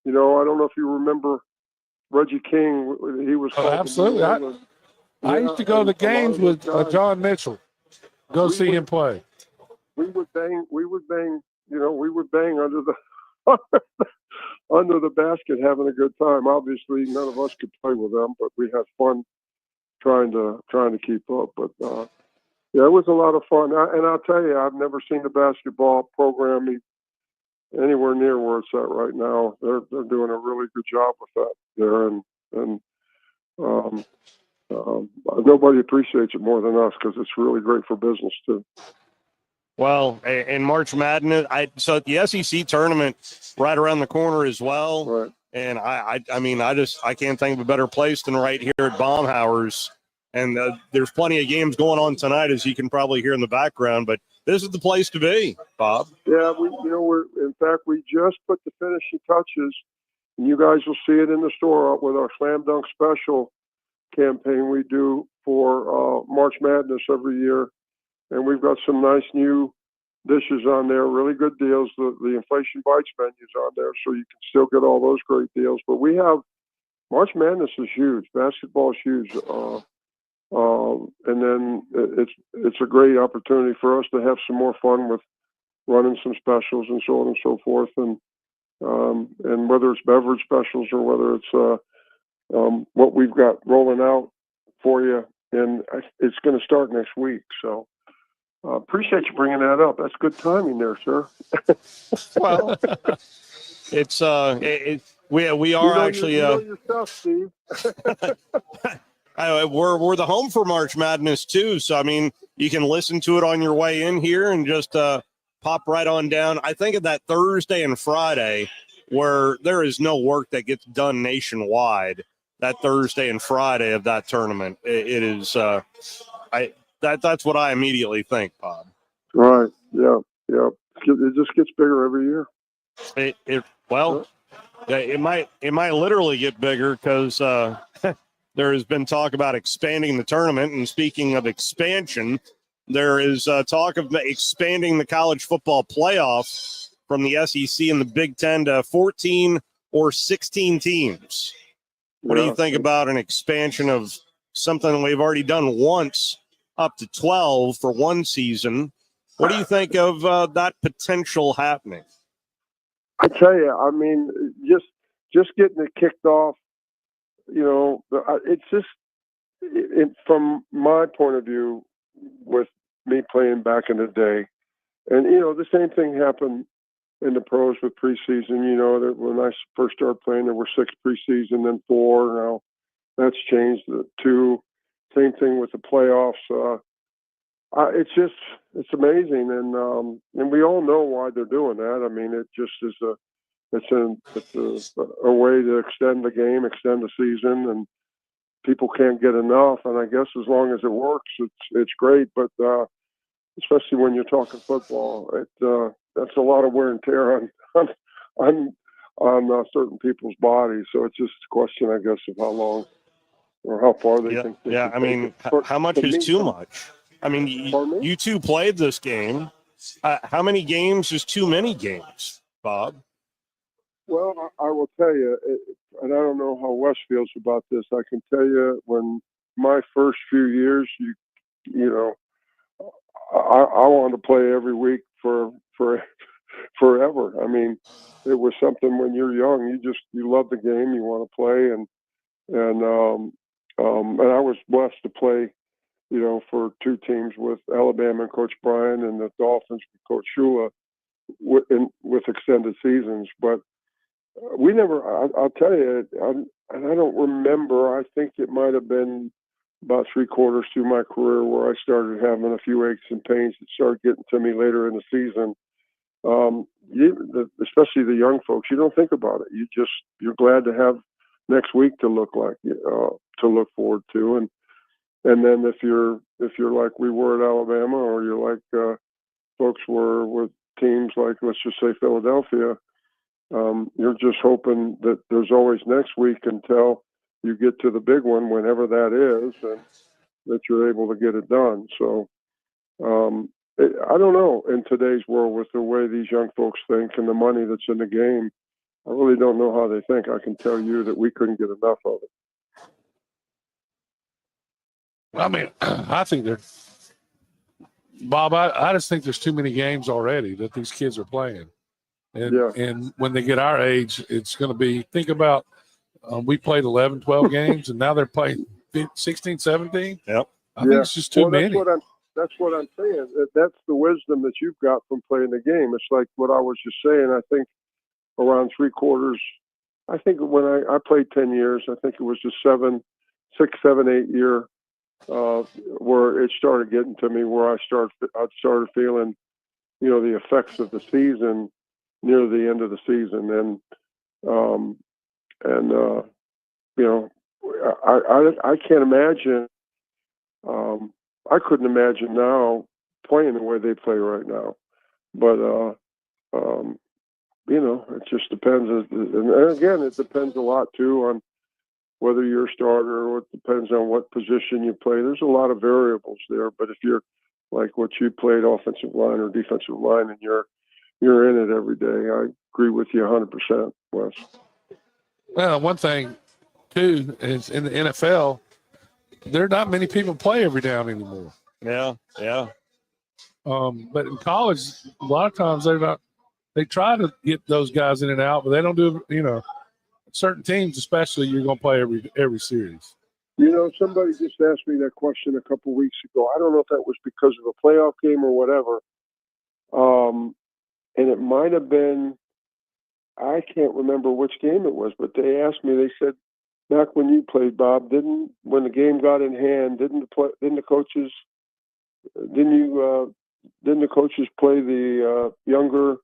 I don't know if you remember Reggie King. He was absolutely. I used to go to the games with John Mitchell. Go see him play. We would bang. We would bang under the under the basket, having a good time. Obviously, none of us could play with them, but we had fun trying to keep up. But it was a lot of fun. And I'll tell you, I've never seen the basketball program anywhere near where it's at right now. They're doing a really good job with that there, and nobody appreciates it more than us because it's really great for business too. Well, in March Madness, so the SEC tournament right around the corner as well. Right. And I can't think of a better place than right here at Baumhower's. And there's plenty of games going on tonight, as you can probably hear in the background. But this is the place to be, Bob. Yeah, we just put the finishing touches And you guys will see it in the store with our Slam Dunk Special campaign we do for March Madness every year. And we've got some nice new dishes on there, really good deals. The Inflation Bites menu's on there, so you can still get all those great deals. But we have March Madness is huge. Basketball is huge. And then it's a great opportunity for us to have some more fun with running some specials and so on and so forth. And whether it's beverage specials or whether it's what we've got rolling out for you, and it's going to start next week. So appreciate you bringing that up. That's good timing there, sir. Well, it's we are actually you know your stuff, Steve. we're the home for March Madness too. So I mean, you can listen to it on your way in here and just pop right on down. I think of that Thursday and Friday where there is no work that gets done nationwide. That Thursday and Friday of that tournament, it is. That's what I immediately think, Bob. Right. Yeah. Yeah. It just gets bigger every year. It might literally get bigger because there has been talk about expanding the tournament. And speaking of expansion, there is talk of expanding the college football playoff from the SEC and the Big Ten to 14 or 16 teams. What do you think about an expansion of something we've already done once up to 12 for one season? What do you think of that potential happening? I tell you, I mean, just getting it kicked off, you know, it's just from my point of view with me playing back in the day. And, you know, the same thing happened in the pros with preseason. You know, that when I first started playing, there were 6 preseason, then 4. Now that's changed to 2. Same thing with the playoffs. It's amazing, and we all know why they're doing that. I mean, it just is a way to extend the game, extend the season, and people can't get enough. And I guess as long as it works, it's great. But especially when you're talking football, that's a lot of wear and tear on certain people's bodies. So it's just a question, I guess, of how long or how far they think. Yeah, I mean, how much is too much? I mean, you two played this game. How many games is too many games, Bob? Well, I will tell you, and I don't know how Wes feels about this. I can tell you, when my first few years, you know, I wanted to play every week for forever. I mean, it was something when you're young, you love the game, you want to play, and I was blessed to play, you know, for 2 teams with Alabama and Coach Bryan and the Dolphins with Coach Shula with extended seasons. But we never, I'll tell you, and I don't remember, I think it might have been about 3/4 through my career where I started having a few aches and pains that started getting to me later in the season. Especially the young folks, you don't think about it. You're glad to have next week to look forward to. And then if you're like we were at Alabama, or you're like folks were with teams like, let's just say, Philadelphia, you're just hoping that there's always next week until you get to the big one, whenever that is, and that you're able to get it done. So I don't know, in today's world, with the way these young folks think and the money that's in the game, I really don't know how they think. I can tell you that we couldn't get enough of it. I mean, I think Bob, I just think there's too many games already that these kids are playing. And when they get our age, it's going to be, think about, we played 11, 12 games, and now they're playing 16, 17. Yep. I think it's just too many. That's what I'm saying. That's the wisdom that you've got from playing the game. It's like what I was just saying. I think around 3/4, I think when I played 10 years, I think it was just 6, 7, 8 year where it started getting to me, where I started feeling, you know, the effects of the season near the end of the season. And you know, I can't imagine, I couldn't imagine now playing the way they play right now. But it just depends. And again, it depends a lot too on whether you're a starter, or it depends on what position you play. There's a lot of variables there. But if you're like what you played, offensive line or defensive line, and you're in it every day, I agree with you 100%, Wes. Well, one thing too is in the NFL, there are not many people play every down anymore. Yeah. But in college, a lot of times they try to get those guys in and out, but they don't do, certain teams, especially, you're going to play every series. Somebody just asked me that question a couple of weeks ago. I don't know if that was because of a playoff game or whatever. And it might have been, I can't remember which game it was, but they asked me, they said, back when you played, Bob, when the game got in hand, didn't the coaches play the younger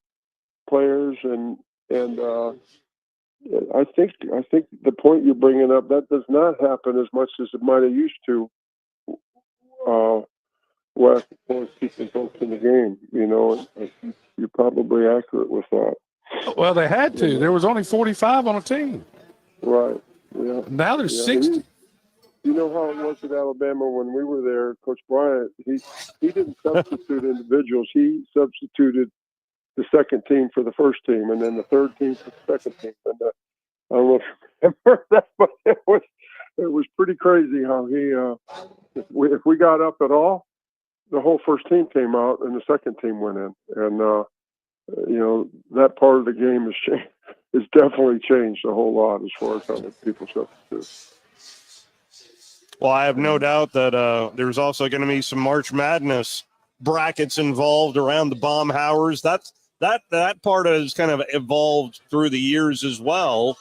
players? And I think the point you're bringing up, that does not happen as much as it might have used to. West was keeping folks in the game. You're probably accurate with that. Well, they had to. There was only 45 on a team. Right. Yeah. Now there's 60. You know how it was at Alabama when we were there, Coach Bryant, he didn't substitute individuals. He substituted the second team for the first team, and then the third team for the second team. And I don't know if you remember that, but it was pretty crazy how he, if we got up at all, the whole first team came out and the second team went in. And, that part of the game has changed. It's definitely changed a whole lot as far as how people substitute. Well, I have no doubt that there's also going to be some March Madness brackets involved around the Baumhowers. That part has kind of evolved through the years as well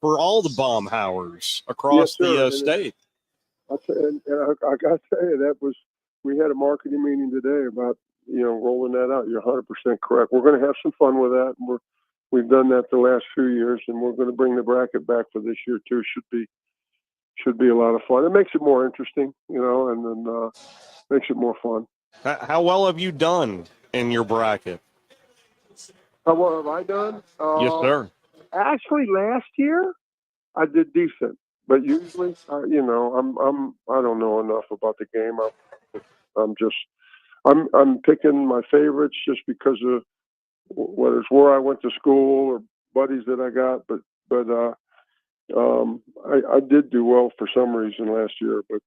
for all the Baumhowers across the state. I got to tell you, we had a marketing meeting today about rolling that out. You're 100% correct. We're going to have some fun with that. And we've done that the last few years, and we're going to bring the bracket back for this year too. Should be a lot of fun. It makes it more interesting, and then makes it more fun. How well have you done in your bracket? How well have I done? Yes, sir. Actually, last year I did decent, but usually, I don't know enough about the game. I'm picking my favorites just because of whether it's where I went to school or buddies that I got, but I did do well for some reason last year, but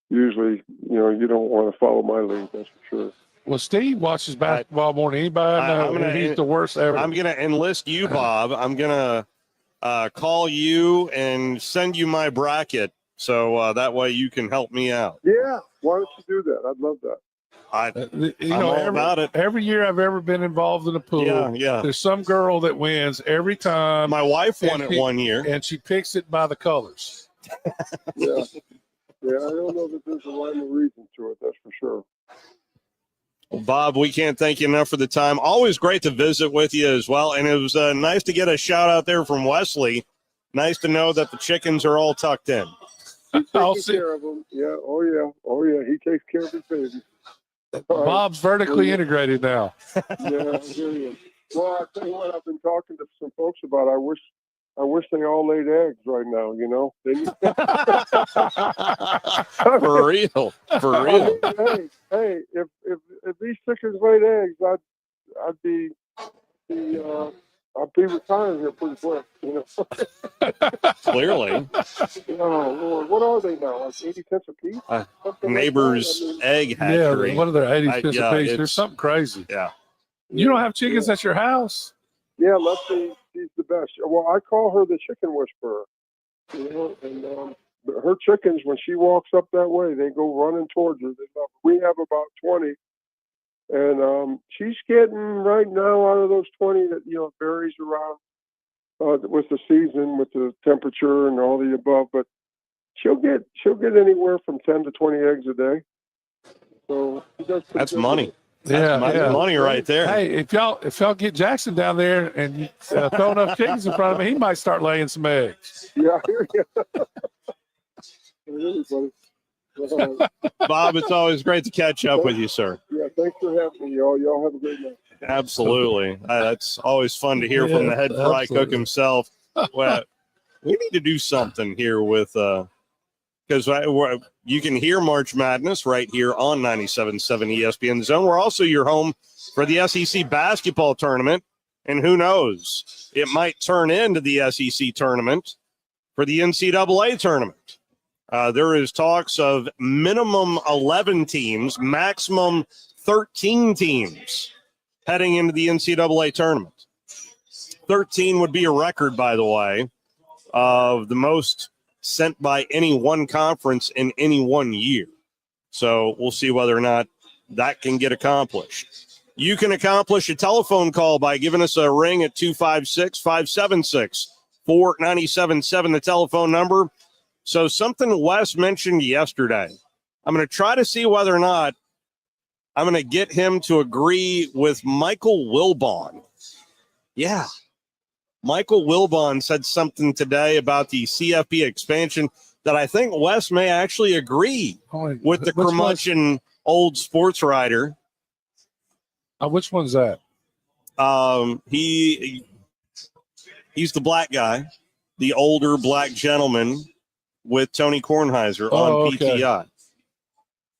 usually, you don't want to follow my lead, that's for sure. Well, Steve watches basketball more than anybody I know, and he's the worst ever. I'm going to enlist you, Bob. I'm going to call you and send you my bracket so that way you can help me out. Yeah, why don't you do that? I'd love that. I'm all about it. Every year I've ever been involved in a pool, there's some girl that wins every time. My wife won it one year. And she picks it by the colors. Yeah, I don't know that there's a rhyme or reason to it, that's for sure. Well, Bob, we can't thank you enough for the time. Always great to visit with you as well. And it was nice to get a shout out there from Wesley. Nice to know that the chickens are all tucked in. Taking care of them. Yeah, oh yeah. He takes care of his babies. Bob's vertically integrated now. Yeah, I hear you. Well, I tell you what, I've been talking to some folks about. I wish they all laid eggs right now. For real. Hey, if these chickens laid eggs, I'd be retiring here pretty quick. Clearly. Oh Lord, what are they now? Like 80 cents a piece? Neighbor's egg hatchery. Yeah, what are they? 80 cents a piece? There's something crazy. Yeah. You don't have chickens at your house? Yeah, Leslie, she's the best. Well, I call her the chicken whisperer. And her chickens, when she walks up that way, they go running towards her. We have about 20. And she's getting right now out of those 20 that, varies around with the season, with the temperature and all the above. But she'll get anywhere from 10 to 20 eggs a day. So she does pretty That's good. money. That's money right there. Hey, if y'all get Jackson down there and you throw enough chickens in front of him, he might start laying some eggs. Yeah, I hear you. Bob, it's always great to catch up with you, sir. Yeah, thanks for having me, y'all. Y'all have a great night. Absolutely. That's always fun to hear from the head fry cook himself. Well, we need to do something here with because you can hear March Madness right here on 97.7 ESPN Zone. We're also your home for the SEC basketball tournament, and who knows, it might turn into the SEC tournament for the NCAA tournament. There is talks of minimum 11 teams, maximum 13 teams heading into the NCAA tournament. 13 would be a record, by the way, of the most sent by any one conference in any one year. So we'll see whether or not that can get accomplished. You can accomplish a telephone call by giving us a ring at 256-576-4977, the telephone number. So something Wes mentioned yesterday, I'm going to try to see whether or not I'm going to get him to agree with Michael Wilbon. Yeah. Michael Wilbon said something today about the CFP expansion that I think Wes may actually agree with the curmudgeon old sports writer. Which one's that? He's the black guy, the older black gentleman with Tony Kornheiser on PTI.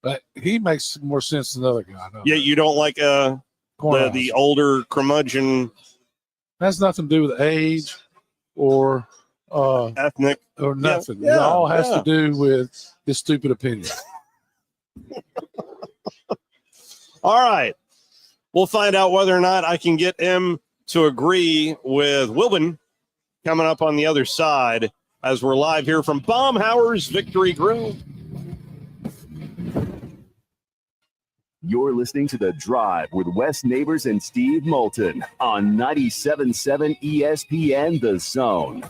But he makes more sense than the other guy. Yeah, you don't like the older curmudgeon. Has nothing to do with age or ethnic or nothing. Yeah, it all has to do with his stupid opinion. All right. We'll find out whether or not I can get him to agree with Wilbon coming up on the other side as we're live here from Baumhower's Victory Grille. You're listening to The Drive with Wes Neighbors and Steve Moulton on 97.7 ESPN The Zone.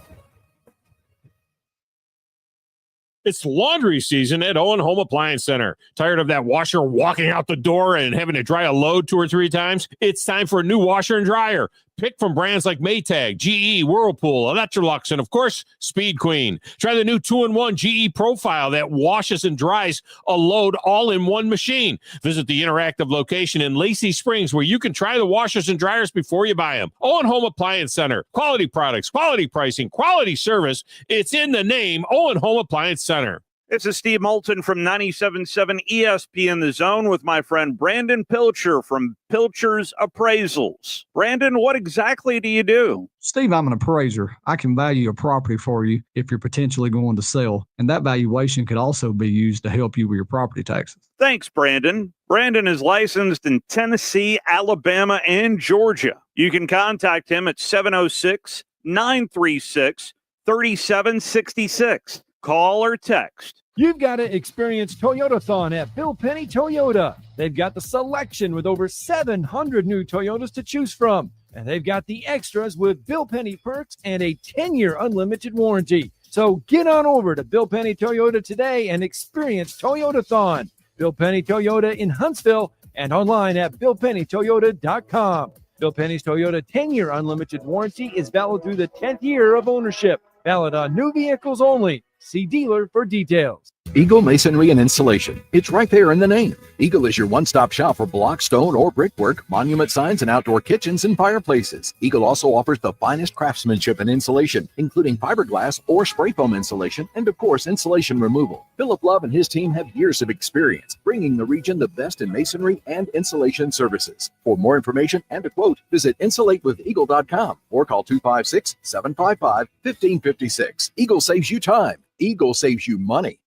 It's laundry season at Owen Home Appliance Center. Tired of that washer walking out the door and having to dry a load 2 or 3 times? It's time for a new washer and dryer. Pick from brands like Maytag, GE, Whirlpool, Electrolux, and of course, Speed Queen. Try the new 2-in-1 GE Profile that washes and dries a load all in one machine. Visit the interactive location in Lacey Springs where you can try the washers and dryers before you buy them. Owen Home Appliance Center. Quality products, quality pricing, quality service. It's in the name, Owen Home Appliance Center. This is Steve Moulton from 97.7 ESPN The Zone with my friend Brandon Pilcher from Pilcher's Appraisals. Brandon, what exactly do you do? Steve, I'm an appraiser. I can value a property for you if you're potentially going to sell, and that valuation could also be used to help you with your property taxes. Thanks, Brandon. Brandon is licensed in Tennessee, Alabama, and Georgia. You can contact him at 706-936-3766. Call or text. You've got to experience Toyotathon at Bill Penny Toyota. They've got the selection with over 700 new Toyotas to choose from. And they've got the extras with Bill Penny perks and a 10-year unlimited warranty. So get on over to Bill Penny Toyota today and experience Toyotathon. Bill Penny Toyota in Huntsville and online at BillPennyToyota.com. Bill Penny's Toyota 10-year unlimited warranty is valid through the 10th year of ownership. Valid on new vehicles only. See dealer for details. Eagle Masonry and Installation. It's right there in the name. Eagle is your one-stop shop for block, stone, or brickwork, monument signs, and outdoor kitchens and fireplaces. Eagle also offers the finest craftsmanship and insulation, including fiberglass or spray foam insulation, and of course, insulation removal. Philip Love and his team have years of experience, bringing the region the best in masonry and insulation services. For more information and a quote, visit insulatewitheagle.com or call 256-755-1556. Eagle saves you time. Eagle saves you money.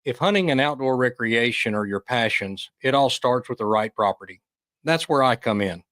If hunting and outdoor recreation are your passions, it all starts with the right property. That's where I come in.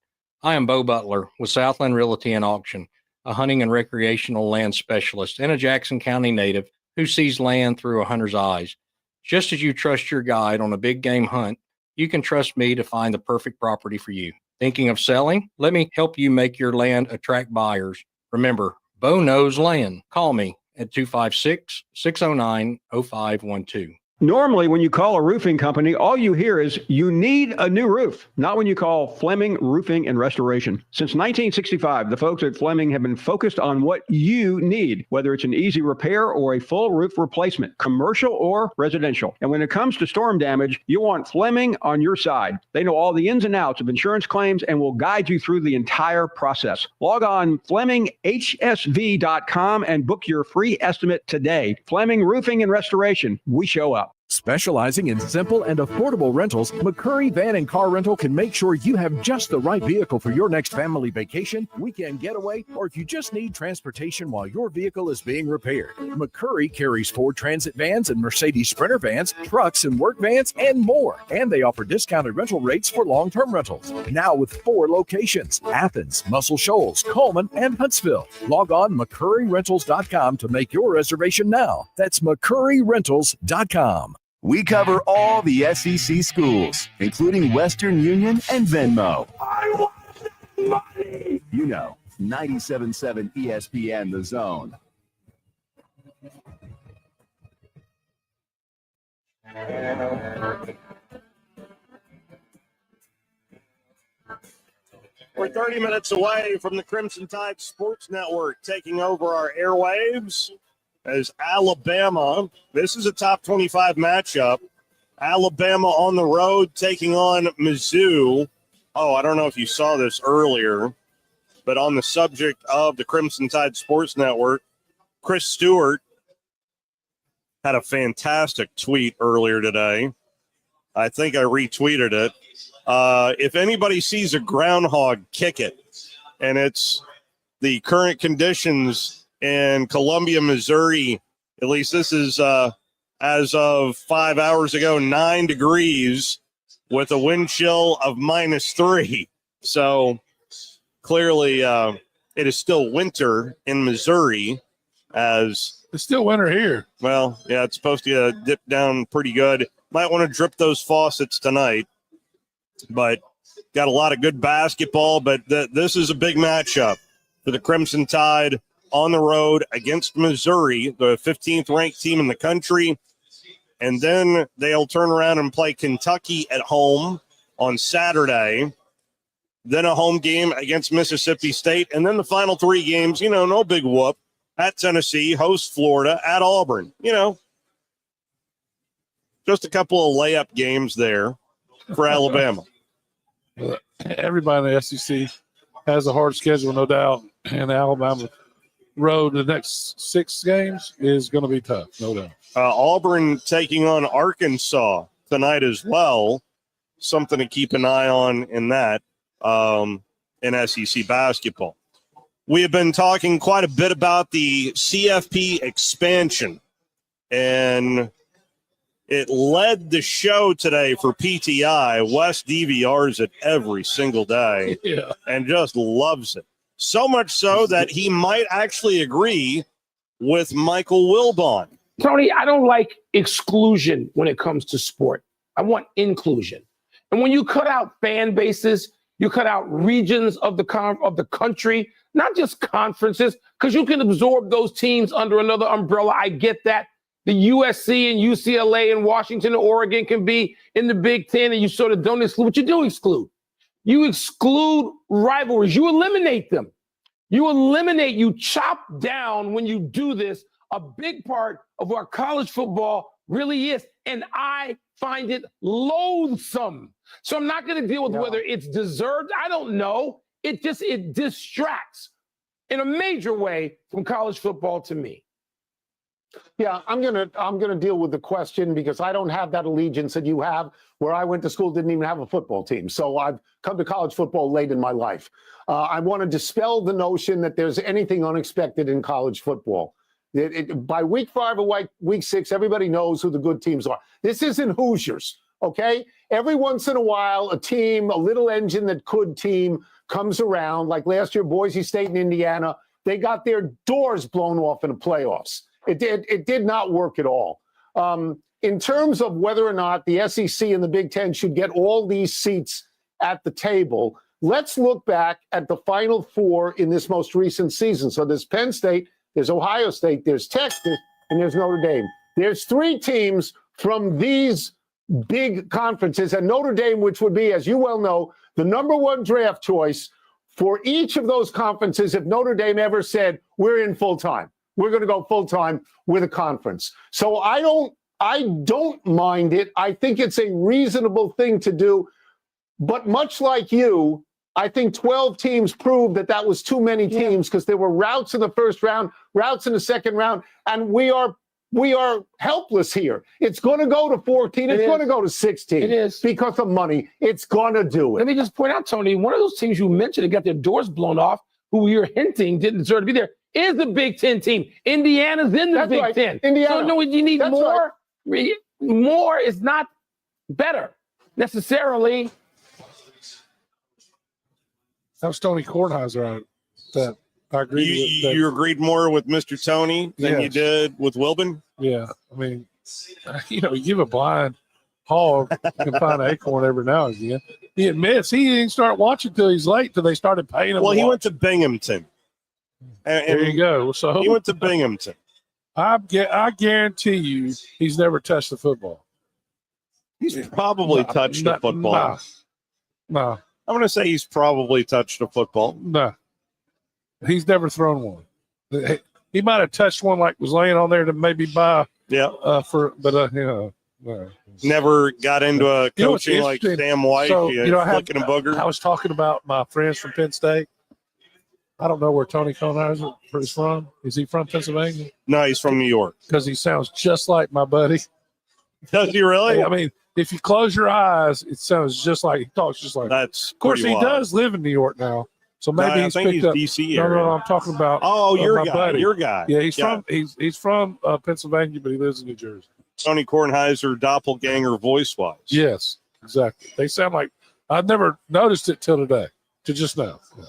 I am Bo Butler with Southland Realty and Auction, a hunting and recreational land specialist and a Jackson County native who sees land through a hunter's eyes. Just as you trust your guide on a big game hunt, you can trust me to find the perfect property for you. Thinking of selling? Let me help you make your land attract buyers. Remember, Bo knows land. Call me at 256-609-0512. Normally, when you call a roofing company, all you hear is you need a new roof, not when you call Fleming Roofing and Restoration. Since 1965, the folks at Fleming have been focused on what you need, whether it's an easy repair or a full roof replacement, commercial or residential. And when it comes to storm damage, you want Fleming on your side. They know all the ins and outs of insurance claims and will guide you through the entire process. Log on FlemingHSV.com and book your free estimate today. Fleming Roofing and Restoration. We show up. Specializing in simple and affordable rentals, McCurry Van and Car Rental can make sure you have just the right vehicle for your next family vacation, weekend getaway, or if you just need transportation while your vehicle is being repaired. McCurry carries Ford Transit vans and Mercedes Sprinter vans, trucks and work vans, and more. And they offer discounted rental rates for long-term rentals. Now with 4 locations: Athens, Muscle Shoals, Coleman, and Huntsville. Log on McCurryRentals.com to make your reservation now. That's McCurryRentals.com. We cover all the SEC schools, including Western Union and Venmo. I want money. You know, 97.7 ESPN The Zone. We're 30 minutes away from the Crimson Tide Sports Network taking over our airwaves. As Alabama, this is a top 25 matchup. Alabama on the road taking on Mizzou. Oh, I don't know if you saw this earlier, but on the subject of the Crimson Tide Sports Network, Chris Stewart had a fantastic tweet earlier today. I think I retweeted it. If anybody sees a groundhog, kick it. And it's the current conditions in Columbia, Missouri. At least this is as of 5 hours ago, 9 degrees with a wind chill of -3. So clearly it is still winter in Missouri. As it's still winter here. Well, yeah, it's supposed to dip down pretty good. Might want to drip those faucets tonight. But got a lot of good basketball. But this is a big matchup for the Crimson Tide on the road against Missouri, the 15th ranked team in the country. And then they'll turn around and play Kentucky at home on Saturday. Then a home game against Mississippi State. And then the final 3 games, no big whoop. At Tennessee, host Florida, at Auburn. Just a couple of layup games there for Alabama. Everybody in the SEC has a hard schedule, no doubt. And Alabama road the next 6 games is going to be tough, no doubt. Auburn taking on Arkansas tonight as well. Something to keep an eye on in that in SEC basketball. We have been talking quite a bit about the CFP expansion, and it led the show today for PTI. Wes DVRs it every single day and just loves it. So much so that he might actually agree with Michael Wilbon. Tony, I don't like exclusion when it comes to sport. I want inclusion. And when you cut out fan bases, you cut out regions of the country, not just conferences, because you can absorb those teams under another umbrella. I get that. The USC and UCLA and Washington and Oregon can be in the Big Ten, and you sort of don't exclude. What you do exclude? You exclude rivalries. You eliminate them. You chop down when you do this. A big part of what college football really is. And I find it loathsome. So I'm not going to deal with whether it's deserved. I don't know. It distracts in a major way from college football to me. Yeah, I'm gonna deal with the question because I don't have that allegiance that you have. Where I went to school, didn't even have a football team, so I've come to college football late in my life. I want to dispel the notion that there's anything unexpected in college football. By week 5 or week 6, everybody knows who the good teams are. This isn't Hoosiers, okay? Every once in a while, a little engine that could team comes around. Like last year, Boise State and Indiana, they got their doors blown off in the playoffs. It did not work at all. In terms of whether or not the SEC and the Big Ten should get all these seats at the table, let's look back at the Final Four in this most recent season. So there's Penn State, there's Ohio State, there's Texas, and there's Notre Dame. There's 3 teams from these big conferences, and Notre Dame, which would be, as you well know, the number one draft choice for each of those conferences, if Notre Dame ever said, we're in full time, we're going to go full time with a conference. So I don't mind it. I think it's a reasonable thing to do. But much like you, I think 12 teams proved that was too many teams because there were routes in the first round, routes in the second round, and we are helpless here. It's going to go to 14. It's going to go to 16. It is. Because of money. It's going to do it. Let me just point out, Tony, one of those teams you mentioned that got their doors blown off, who you're hinting didn't deserve to be there, is the Big Ten team. Indiana's in the Big Ten. Indiana. So, no, you need That's more. Right. More is not better necessarily. That was Tony Kornheiser. That I agree. You agreed more with Mr. Tony than you did with Wilbin? Yeah. I mean, you give a blind hog can find an acorn every now and again. He admits he didn't start watching till he's late, till they started paying him. Well, he went to Binghamton. And there you go. So he went to Binghamton. I guarantee you he's never touched the football. He's probably touched a football. No. I'm going to say he's probably touched a football. No. He's never thrown one. He might have touched one like was laying on there to maybe buy. Yeah. No. Never got into a coaching like Sam White. So, flicking a booger. I was talking about my friends from Penn State. I don't know where Tony Kornheiser is from. Is he from Pennsylvania? No, he's from New York. Because he sounds just like my buddy. Does he really? I mean, if you close your eyes, it sounds just like he talks just like. That's of course, he wild. does live in New York now, so maybe I think he's up. DC No, area. I'm talking about. Your my guy. buddy. Your guy. Yeah, he's from Pennsylvania, but he lives in New Jersey. Tony Kornheiser, doppelganger, voice-wise. Yes, exactly. They sound like I've never noticed it till today, to just now. Yeah.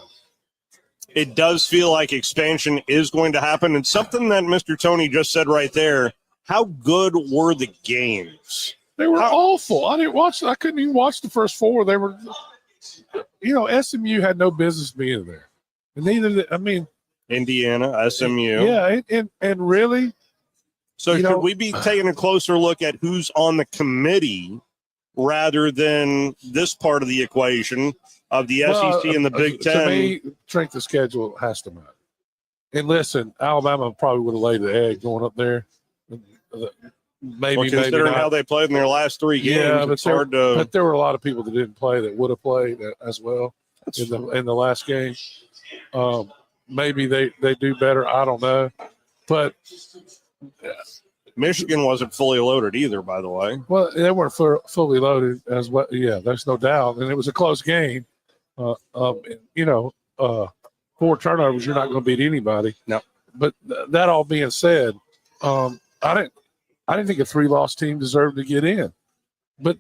It does feel like expansion is going to happen. And something that Mr. Tony just said right there, how good were the games? They were awful. I didn't watch. I couldn't even watch the first four. They were, SMU had no business being there, and neither did, Indiana, SMU. Yeah, and really. So should we be taking a closer look at who's on the committee rather than this part of the equation of the SEC and the Big Ten? To me, strength of schedule has to matter. And listen, Alabama probably would have laid the egg going up there. Maybe considering not. how they played in their last three games, it's hard to. But there were a lot of people that didn't play that would have played as well in the last game. Maybe they do better. I don't know, but Michigan wasn't fully loaded either, by the way. Well, they weren't fully loaded as well. Yeah, there's no doubt, and it was a close game. 4 turnovers, you're not going to beat anybody. No. But that all being said, I didn't think a 3-loss team deserved to get in, but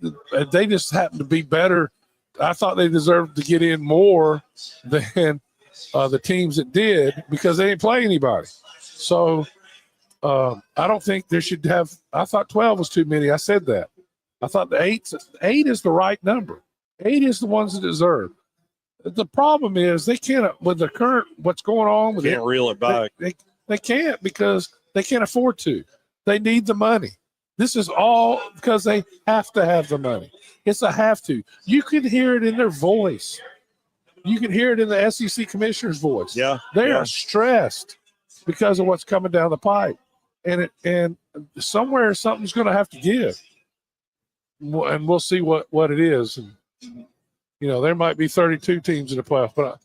they just happened to be better. I thought they deserved to get in more than the teams that did because they didn't play anybody. So I don't think there should have. I thought 12 was too many. I said that. I thought the 8 is the right number. 8 is the ones that deserve. The problem is they can't with the current what's going on. Can't reel it back. They can't because they can't afford to. They need the money. This is all because they have to have the money. It's a have to. You can hear it in their voice. You can hear it in the SEC commissioner's voice. Yeah, they are stressed because of what's coming down the pipe, and somewhere something's going to have to give, and we'll see what it is. And there might be 32 teams in the playoff, but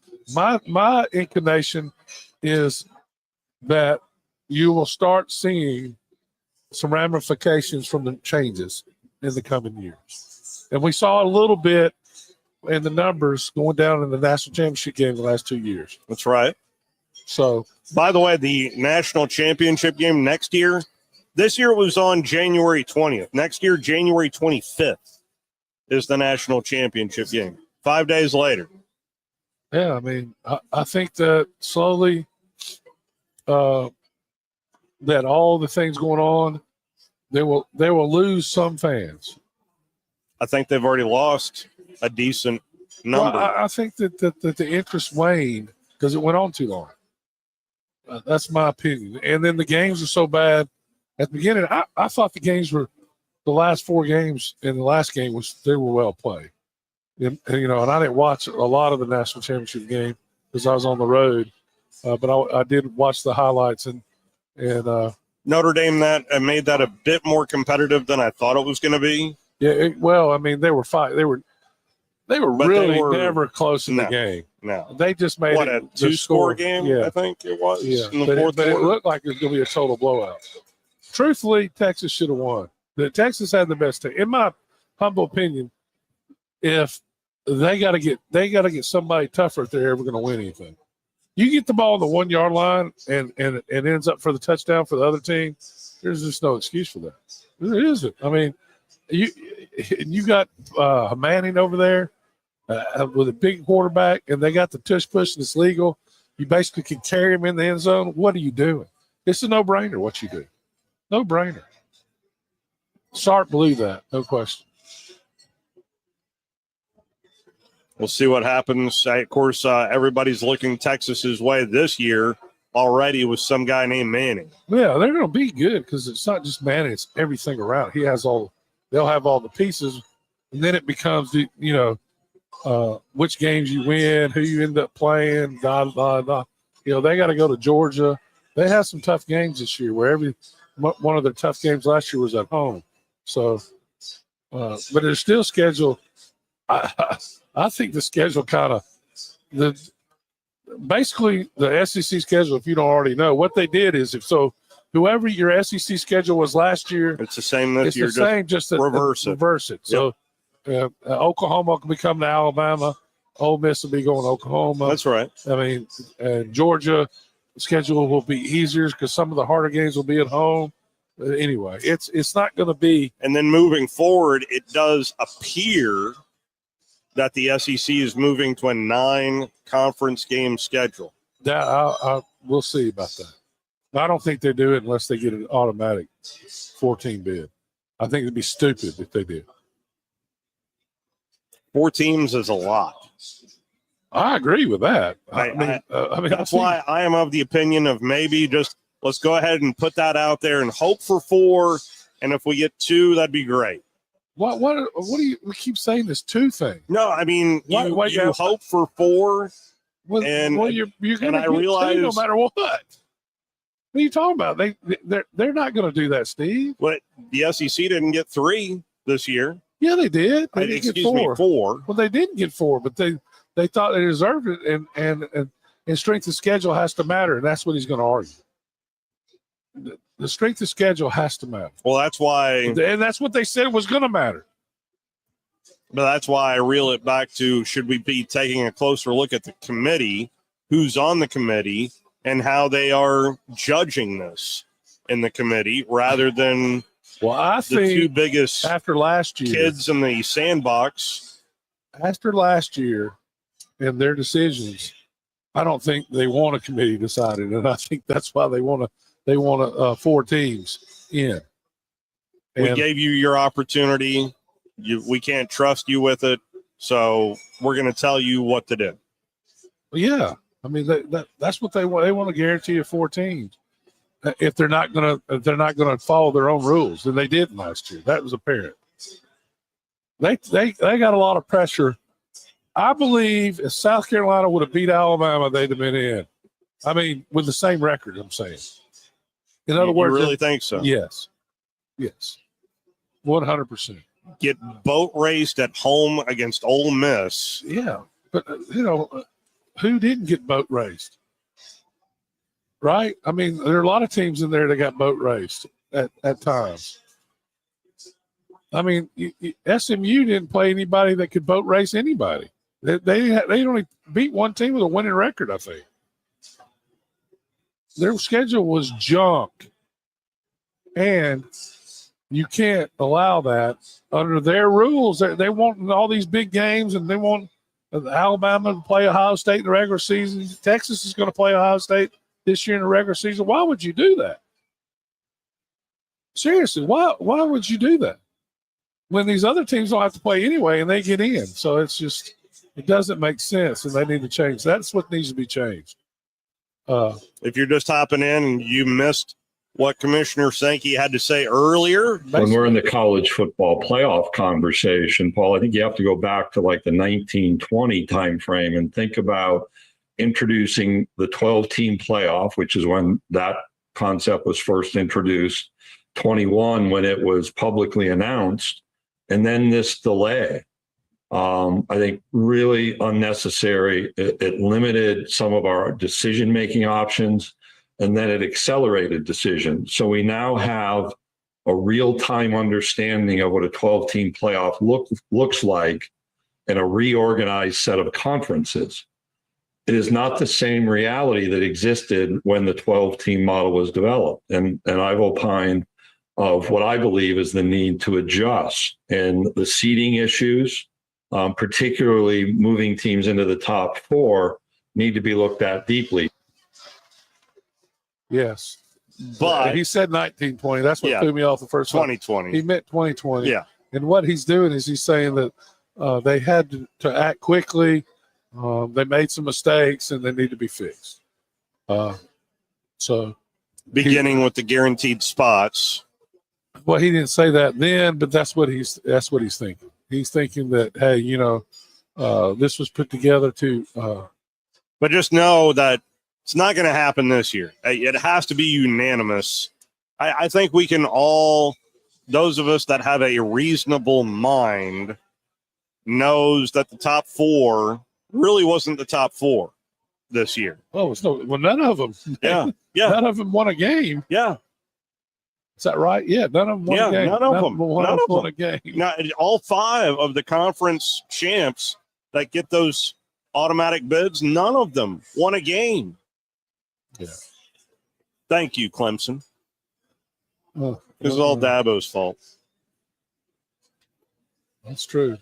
my inclination is that you will start seeing some ramifications from the changes in the coming years. And we saw a little bit in the numbers going down in the national championship game the last 2 years. That's right. So, by the way, the national championship game next year, this year was on January 20th. Next year, January 25th is the national championship game. 5 days later. Yeah, I think that slowly that all the things going on, they will lose some fans. I think they've already lost a decent number. Well, I think that the interest waned because it went on too long. That's my opinion. And then the games were so bad at the beginning. I thought the games were the last 4 games in the last game they were well played. And I didn't watch a lot of the national championship game because I was on the road, but I did watch the highlights and Notre Dame made that a bit more competitive than I thought it was going to be. Yeah, they were fight. They were really never close in the game. No, they just made a 2-score game. Yeah. I think it was. Yeah, in the but fourth quarter. it looked like it was going to be a total blowout. Truthfully, Texas should have won. Texas had the best team, in my humble opinion. If they got to get somebody tougher if they're ever going to win anything. You get the ball on the 1-yard line and it ends up for the touchdown for the other team. There's just no excuse for that. There isn't. I mean, you got Manning over there with a big quarterback, and they got the tush push and it's legal. You basically can carry him in the end zone. What are you doing? It's a no-brainer what you do. No-brainer. Sark blew that, no question. We'll see what happens. Of course, everybody's looking Texas's way this year already with some guy named Manning. Yeah, they're going to be good because it's not just Manning; it's everything around. They'll have all the pieces, and then it becomes which games you win, who you end up playing. They got to go to Georgia. They have some tough games this year. One of their tough games last year was at home. So, but they're still scheduled. I think the schedule basically the SEC schedule, if you don't already know, what they did is whoever your SEC schedule was last year, it's the same this year. It's the same, just reverse it. So Oklahoma can become to Alabama. Ole Miss will be going to Oklahoma. That's right. I mean, and Georgia schedule will be easier because some of the harder games will be at home. Anyway, it's not going to be. And then moving forward, it does appear that the SEC is moving to a 9-conference game schedule. We'll see about that. I don't think they do it unless they get an automatic 14 bid. I think it'd be stupid if they did. 4 teams is a lot. I agree with that. That's why I am of the opinion of maybe just let's go ahead and put that out there and hope for 4. And if we get 2, that'd be great. What do you keep saying this 2 thing? No, I mean you hope for 4, you're going to realize 2 no matter what. What are you talking about? They're not going to do that, Steve. But the SEC didn't get 3 this year. Yeah, they did. They didn't get 4. 4. Well, they didn't get 4, but they thought they deserved it, and strength of schedule has to matter, and that's what he's going to argue. The strength of schedule has to matter. Well, that's why. And that's what they said was going to matter. But that's why I reel it back to, should we be taking a closer look at the committee, who's on the committee, and how they are judging this in the committee, rather than I think the 2 biggest after last year kids in the sandbox. After last year and their decisions, I don't think they want a committee decided, and I think that's why they want 4 teams in. We gave you your opportunity. We can't trust you with it, so we're going to tell you what to do. Yeah, I mean that's what they want. They want to guarantee you 4 teams. If they're not going to follow their own rules, and they didn't last year. That was apparent. They got a lot of pressure. I believe if South Carolina would have beat Alabama, they'd have been in. I mean, with the same record, I'm saying. In other words, you really think so? Yes, 100%. Get boat raced at home against Ole Miss. Yeah, but who didn't get boat raced? Right? I mean, there are a lot of teams in there that got boat raced at times. I mean, SMU didn't play anybody that could boat race anybody. They only beat 1 team with a winning record, I think. Their schedule was junk. And you can't allow that under their rules. They want all these big games, and they want Alabama to play Ohio State in the regular season. Texas is going to play Ohio State this year in the regular season. Why would you do that? Seriously, why would you do that when these other teams don't have to play anyway and they get in? So it doesn't make sense, and they need to change. That's what needs to be changed. If you're just hopping in and you missed what Commissioner Sankey had to say earlier. When we're in the college football playoff conversation, Paul, I think you have to go back to like the 1920 timeframe and think about introducing the 12-team playoff, which is when that concept was first introduced, 21 when it was publicly announced, and then this delay. I think really unnecessary. It limited some of our decision-making options, and then it accelerated decisions. So we now have a real-time understanding of what a 12-team playoff looks like in a reorganized set of conferences. It is not the same reality that existed when the 12-team model was developed. And I've opined of what I believe is the need to adjust. And the seeding issues, particularly moving teams into the top four, need to be looked at deeply. Yes. But he said 1920. That's what threw me off the first 2020. He meant 2020. Yeah. And what he's doing is he's saying that they had to act quickly. They made some mistakes and they need to be fixed. So beginning with the guaranteed spots. Well, he didn't say that then, but that's what he's thinking. He's thinking that, hey, this was put together to but just know that it's not going to happen this year. It has to be unanimous. I think we can all, those of us that have a reasonable mind, knows that the top four really wasn't the top four this year. Oh, none of them. Yeah. None of them won a game. Yeah. Is that right? Yeah, none of them won a game. None of them won a game. Now, all five of the conference champs that get those automatic bids, none of them won a game. Yeah. Thank you, Clemson. Oh, this is all Dabo's fault. That's true.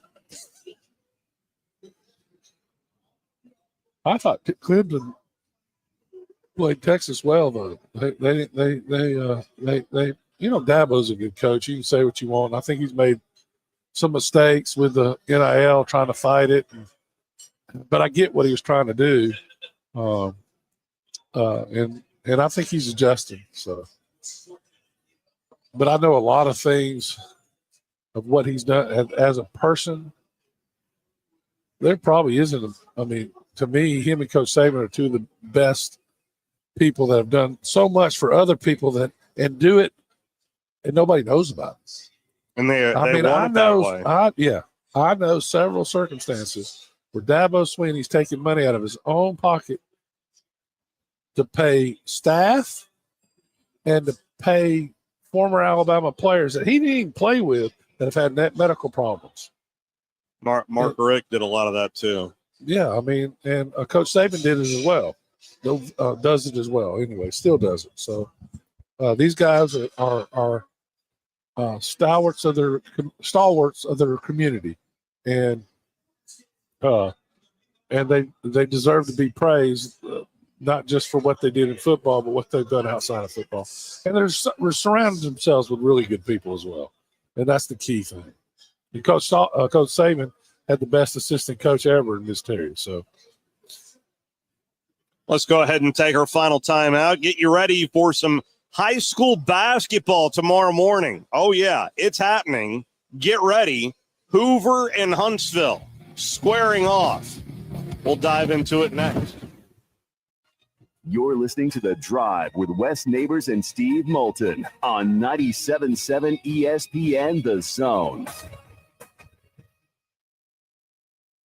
I thought Clemson played Texas well, though. They Dabo's a good coach. You can say what you want. I think he's made some mistakes with the NIL trying to fight it, but I get what he was trying to do, and I think he's adjusting. So, but I know a lot of things of what he's done as a person. There probably isn't. To me, him and Coach Saban are two of the best people that have done so much for other people and do it, and nobody knows about it. And I know several circumstances where Dabo Swinney's taking money out of his own pocket to pay staff and to pay former Alabama players that he didn't even play with that have had medical problems. Mark Richt did a lot of that too. Yeah, and Coach Saban did it as well. Does it as well. Anyway, still does it. So these guys are stalwarts of their community, and they deserve to be praised, not just for what they did in football, but what they've done outside of football. And they're surrounding themselves with really good people as well, and that's the key thing. And Coach Saban had the best assistant coach ever in Miss Terry. So let's go ahead and take our final time out. Get you ready for some high school basketball tomorrow morning. Oh, yeah, it's happening. Get ready. Hoover and Huntsville squaring off. We'll dive into it next. You're listening to The Drive with Wes Neighbors and Steve Moulton on 97.7 ESPN The Zone.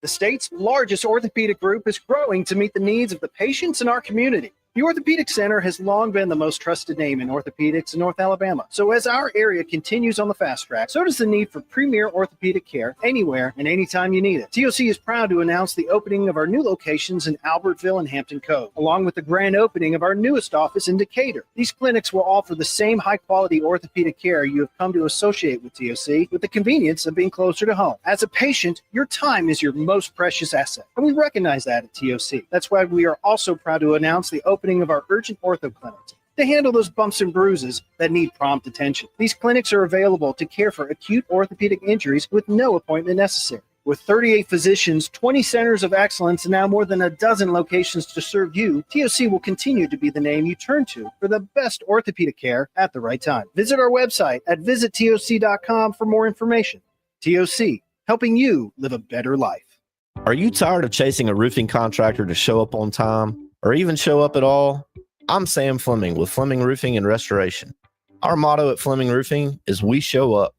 The state's largest orthopedic group is growing to meet the needs of the patients in our community. The Orthopedic Center has long been the most trusted name in orthopedics in North Alabama. So as our area continues on the fast track, so does the need for premier orthopedic care anywhere and anytime you need it. TOC is proud to announce the opening of our new locations in Albertville and Hampton Cove, along with the grand opening of our newest office in Decatur. These clinics will offer the same high-quality orthopedic care you have come to associate with TOC, with the convenience of being closer to home. As a patient, your time is your most precious asset, and we recognize that at TOC. That's why we are also proud to announce the opening of our urgent ortho clinics to handle those bumps and bruises that need prompt attention. These clinics are available to care for acute orthopedic injuries with no appointment necessary. With 38 physicians, 20 centers of excellence, and now more than a dozen locations to serve you, TOC will continue to be the name you turn to for the best orthopedic care at the right time. Visit our website at visittoc.com for more information. TOC, helping you live a better life. Are you tired of chasing a roofing contractor to show up on time or even show up at all? I'm Sam Fleming with Fleming Roofing and Restoration. Our motto at Fleming Roofing is we show up.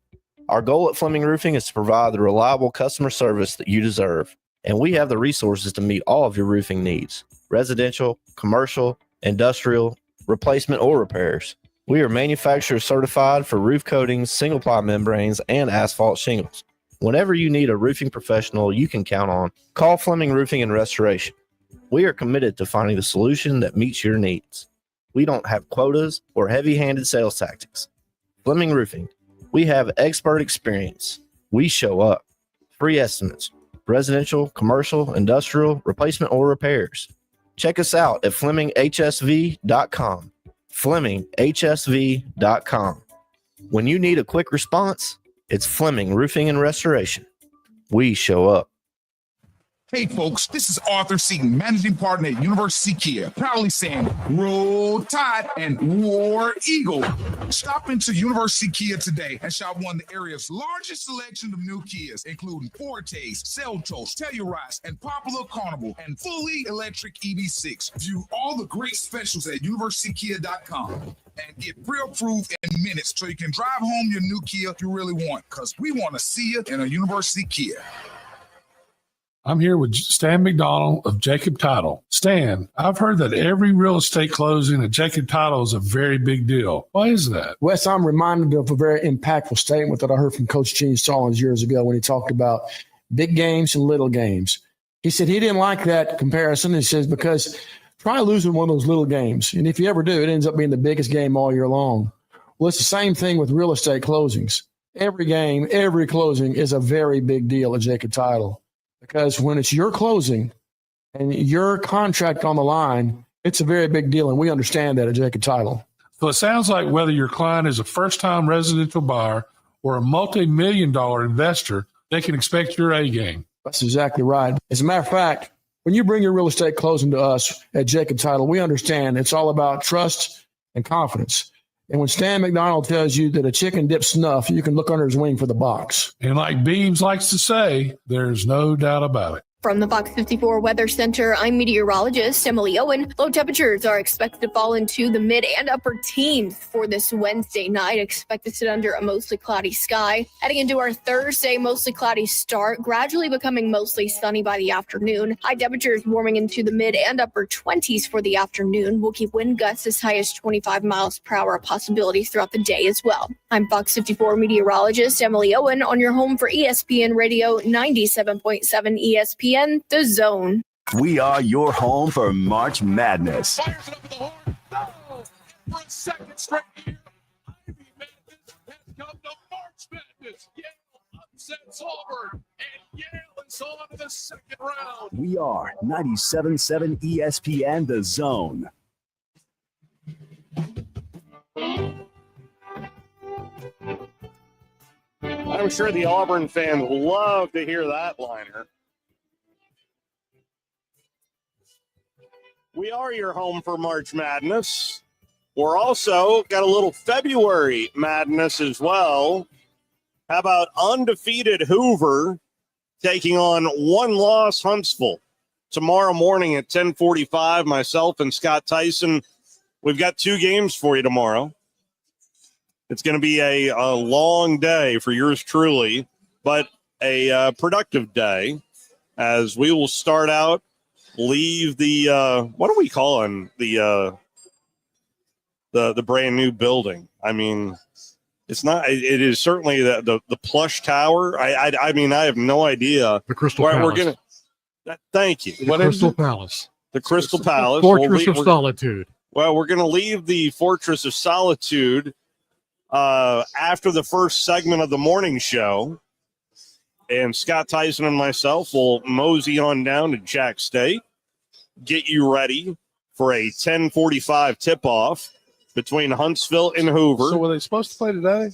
Our goal at Fleming Roofing is to provide the reliable customer service that you deserve, and we have the resources to meet all of your roofing needs: residential, commercial, industrial, replacement, or repairs. We are manufacturer certified for roof coatings, single-ply membranes, and asphalt shingles. Whenever you need a roofing professional you can count on, call Fleming Roofing and Restoration. We are committed to finding the solution that meets your needs. We don't have quotas or heavy-handed sales tactics. Fleming Roofing. We have expert experience. We show up. Free estimates. Residential, commercial, industrial, replacement, or repairs. Check us out at FlemingHSV.com. FlemingHSV.com. When you need a quick response, it's Fleming Roofing and Restoration. We show up. Hey folks, this is Arthur Seaton, managing partner at University Kia, proudly saying Roll Tide and War Eagle. Stop into University Kia today and shop one of the area's largest selection of new Kias, including Fortes, Seltos, Telluride, and Popular Carnival, and fully electric EV6. View all the great specials at universitykia.com and get pre-approved in minutes so you can drive home your new Kia you really want, because we want to see you in a University Kia. I'm here with Stan McDonald of Jacob Title. Stan, I've heard that every real estate closing at Jacob Title is a very big deal. Why is that? Wes, I'm reminded of a very impactful statement that I heard from Coach Gene Stallings years ago when he talked about big games and little games. He said he didn't like that comparison. He says, because try losing one of those little games. And if you ever do, it ends up being the biggest game all year long. Well, it's the same thing with real estate closings. Every game, every closing is a very big deal at Jacob Title. Because when it's your closing and your contract on the line, it's a very big deal, and we understand that at Jacob Title. So it sounds like whether your client is a first-time residential buyer or a multi-million-dollar investor, they can expect your A game. That's exactly right. As a matter of fact, when you bring your real estate closing to us at Jacob Title, we understand it's all about trust and confidence. And when Stan McDonald tells you that a chicken dips snuff, you can look under his wing for the box. And like Beebs likes to say, there's no doubt about it. From the Fox 54 Weather Center, I'm meteorologist Emily Owen. Low temperatures are expected to fall into the mid and upper teens for this Wednesday night. Expect to sit under a mostly cloudy sky. Heading into our Thursday, mostly cloudy start, gradually becoming mostly sunny by the afternoon. High temperatures warming into the mid and upper 20s for the afternoon. We'll keep wind gusts as high as 25 miles per hour, a possibility throughout the day as well. I'm Fox 54 meteorologist Emily Owen on your home for ESPN Radio 97.7 ESPN. The Zone. We are your home for March Madness. Fires it up with the horn. No! For a second straight year, Ivy Madness has come to March Madness. Yale upsets Auburn, and Yale is on to the second round. We are 97.7 ESPN The Zone. I'm sure the Auburn fans love to hear that liner. We are your home for March Madness. We're also got a little February Madness as well. How about undefeated Hoover taking on one-loss Huntsville? Tomorrow morning at 10:45, myself and Scott Tyson, we've got two games for you tomorrow. It's going to be a long day for yours truly, but a productive day as we will start out, leave the what are we calling the brand new building? I mean, it's not. It is certainly the plush tower. I mean, I have no idea. The Crystal Palace. We're gonna. Thank you. The Crystal Palace. The Crystal Palace. Fortress of Solitude. Well, we're going to leave the Fortress of Solitude after the first segment of the morning show. And Scott Tyson and myself will mosey on down to Jack State, get you ready for a 10:45 tip-off. between Huntsville and Hoover. So were they supposed to play today?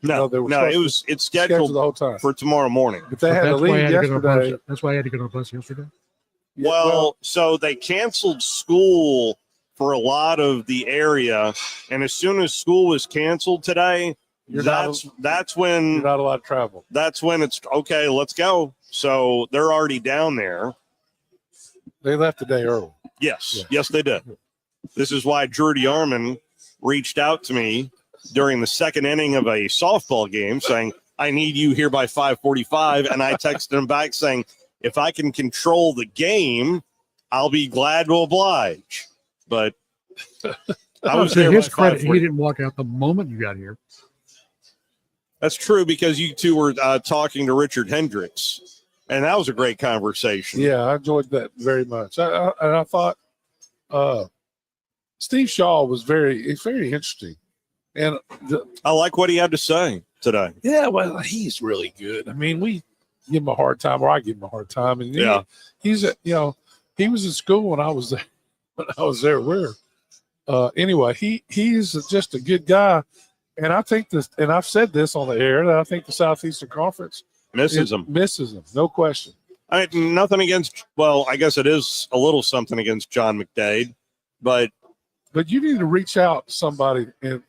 No, they were it's scheduled the whole time for tomorrow morning. But they had to leave yesterday. That's why I had to get on a bus yesterday. Well, so they canceled school for a lot of the area, and as soon as school was canceled today, that's when you're not allowed to travel. That's when it's okay. Let's go. So they're already down there. They left the day early. Yes, yes, they did. This is why Jordy Arman reached out to me during the second inning of a softball game saying, I need you here by 5:45. And I texted him back saying, if I can control the game, I'll be glad to oblige. But I was to there his by credit, 5:40. he didn't walk out the moment you got here. That's true because you two were talking to Richard Hendricks, and that was a great conversation. Yeah, I enjoyed that very much. I thought Steve Shaw was very interesting. And I like what he had to say today. Yeah, well, he's really good. I mean, we give him a hard time, or I give him a hard time. And Yeah. he was in school when I was there. Anyway, he's just a good guy. And I think this, and I've said this on the air, that I think the Southeastern Conference Misses him. No question. I mean, nothing against, well, I guess it is a little something against John McDade, but you need to reach out to somebody and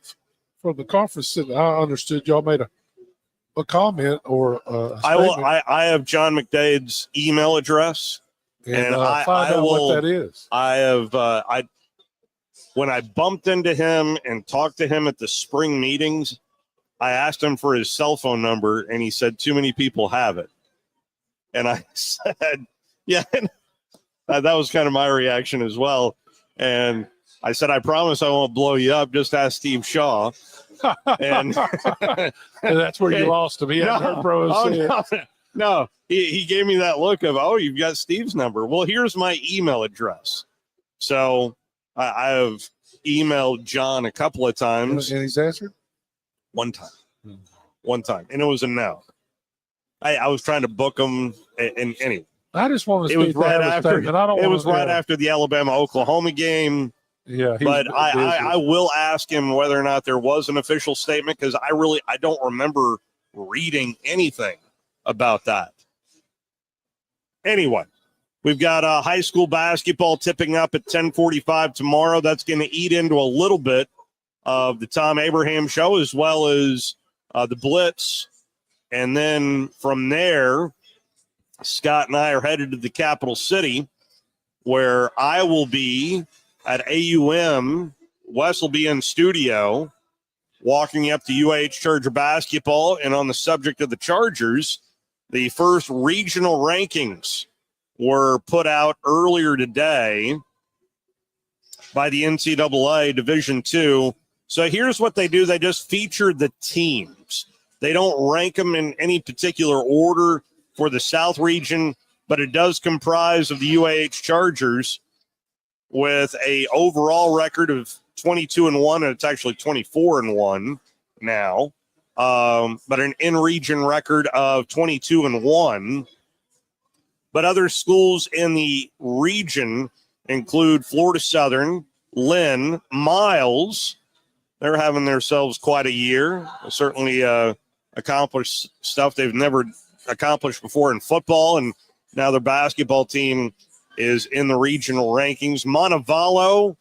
from the conference. I understood y'all made a comment or a statement. I have John McDade's email address, and I find out will, what that is. I have when I bumped into him and talked to him at the spring meetings, I asked him for his cell phone number, and he said too many people have it. And I said, yeah, that was kind of my reaction as well. And I said, I promise I won't blow you up. Just ask Steve Shaw. And that's where you lost him. He hadn't heard Bro say it. No, he gave me that look of, oh, you've got Steve's number. Well, here's my email address. So I have emailed John a couple of times. And he's answered? One time. And it was a no. I was trying to book him. And anyway. I just want to It was speak right to after. statement. I don't It want was to, right after the Alabama-Oklahoma game. Yeah, but I will ask him whether or not there was an official statement because I don't remember reading anything about that. Anyway, we've got high school basketball tipping up at 10:45 tomorrow. That's going to eat into a little bit of the Tom Abraham show as well as the Blitz. And then from there, Scott and I are headed to the capital city where I will be at AUM. Wes will be in studio walking up to UAH Charger basketball. And on the subject of the Chargers, the first regional rankings were put out earlier today by the NCAA Division II. So here's what they do. They just feature the teams. They don't rank them in any particular order for the South region, but it does comprise of the UAH Chargers with a overall record of 22-1, and it's actually 24-1 now, but an in-region record of 22-1. But other schools in the region include Florida Southern, Lynn, Miles. They're having themselves quite a year. Certainly accomplished stuff they've never accomplished before in football, and now their basketball team is in the regional rankings. Montevallo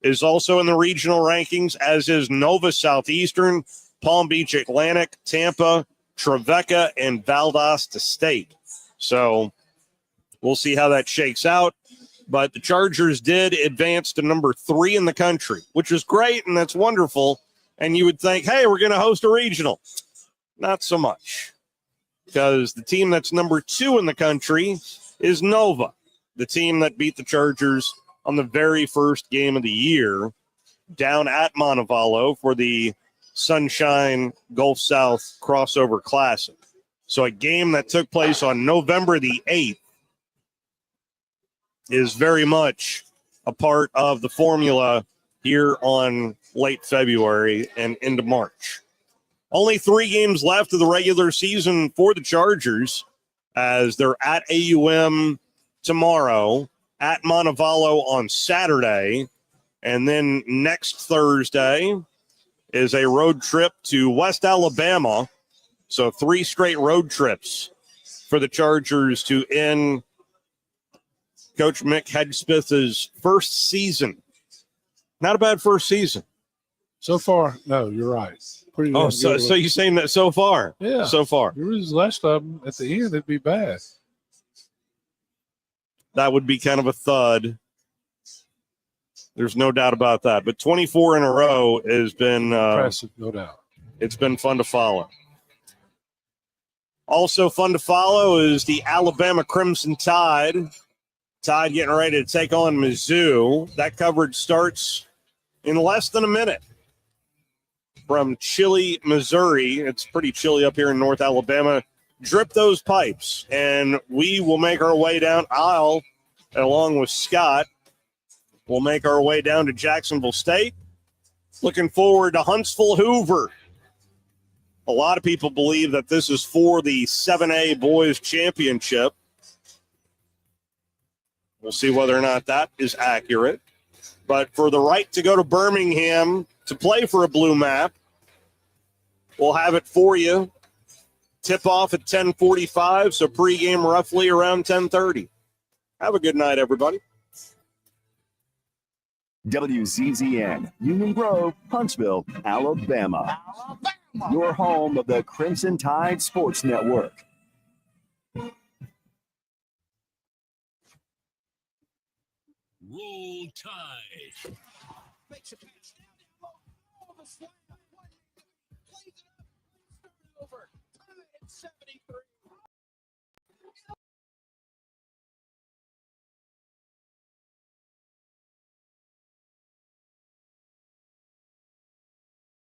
is also in the regional rankings, as is Nova Southeastern, Palm Beach Atlantic, Tampa, Trevecca, and Valdosta State. So we'll see how that shakes out. But the Chargers did advance to number 3 in the country, which is great, and that's wonderful. And you would think, hey, we're going to host a regional. Not so much, because the team that's number 2 in the country is Nova, the team that beat the Chargers on the very first game of the year down at Montevallo for the Sunshine Gulf South Crossover Classic. So a game that took place on November the 8th is very much a part of the formula here on late February and into March. Only 3 games left of the regular season for the Chargers, as they're at AUM tomorrow, at Montevallo on Saturday, And then next Thursday is a road trip to West Alabama. So 3 straight road trips for the Chargers to end Coach Mick Hedgesmith's first season. Not a bad first season. So far, no, you're right. Pretty Oh, damn good. so you're saying that so far? Yeah. So far. If it was less of them at the end, it'd be bad. That would be kind of a thud. There's no doubt about that. But 24 in a row has been Impressive, no doubt. It's been fun to follow. Also fun to follow is the Alabama Crimson Tide. Tide getting ready to take on Mizzou. That coverage starts in less than a minute from chilly Missouri. It's pretty chilly up here in North Alabama. Drip those pipes, and we will make our way down. Along with Scott, we'll make our way down to Jacksonville State. Looking forward to Huntsville Hoover. A lot of people believe that this is for the 7A Boys Championship. We'll see whether or not that is accurate. But for the right to go to Birmingham to play for a blue map, we'll have it for you. Tip off at 10:45, so pregame roughly around 10:30. Have a good night, everybody. WZZN, Union Grove, Huntsville, Alabama. Your home of the Crimson Tide Sports Network. Roll Tide.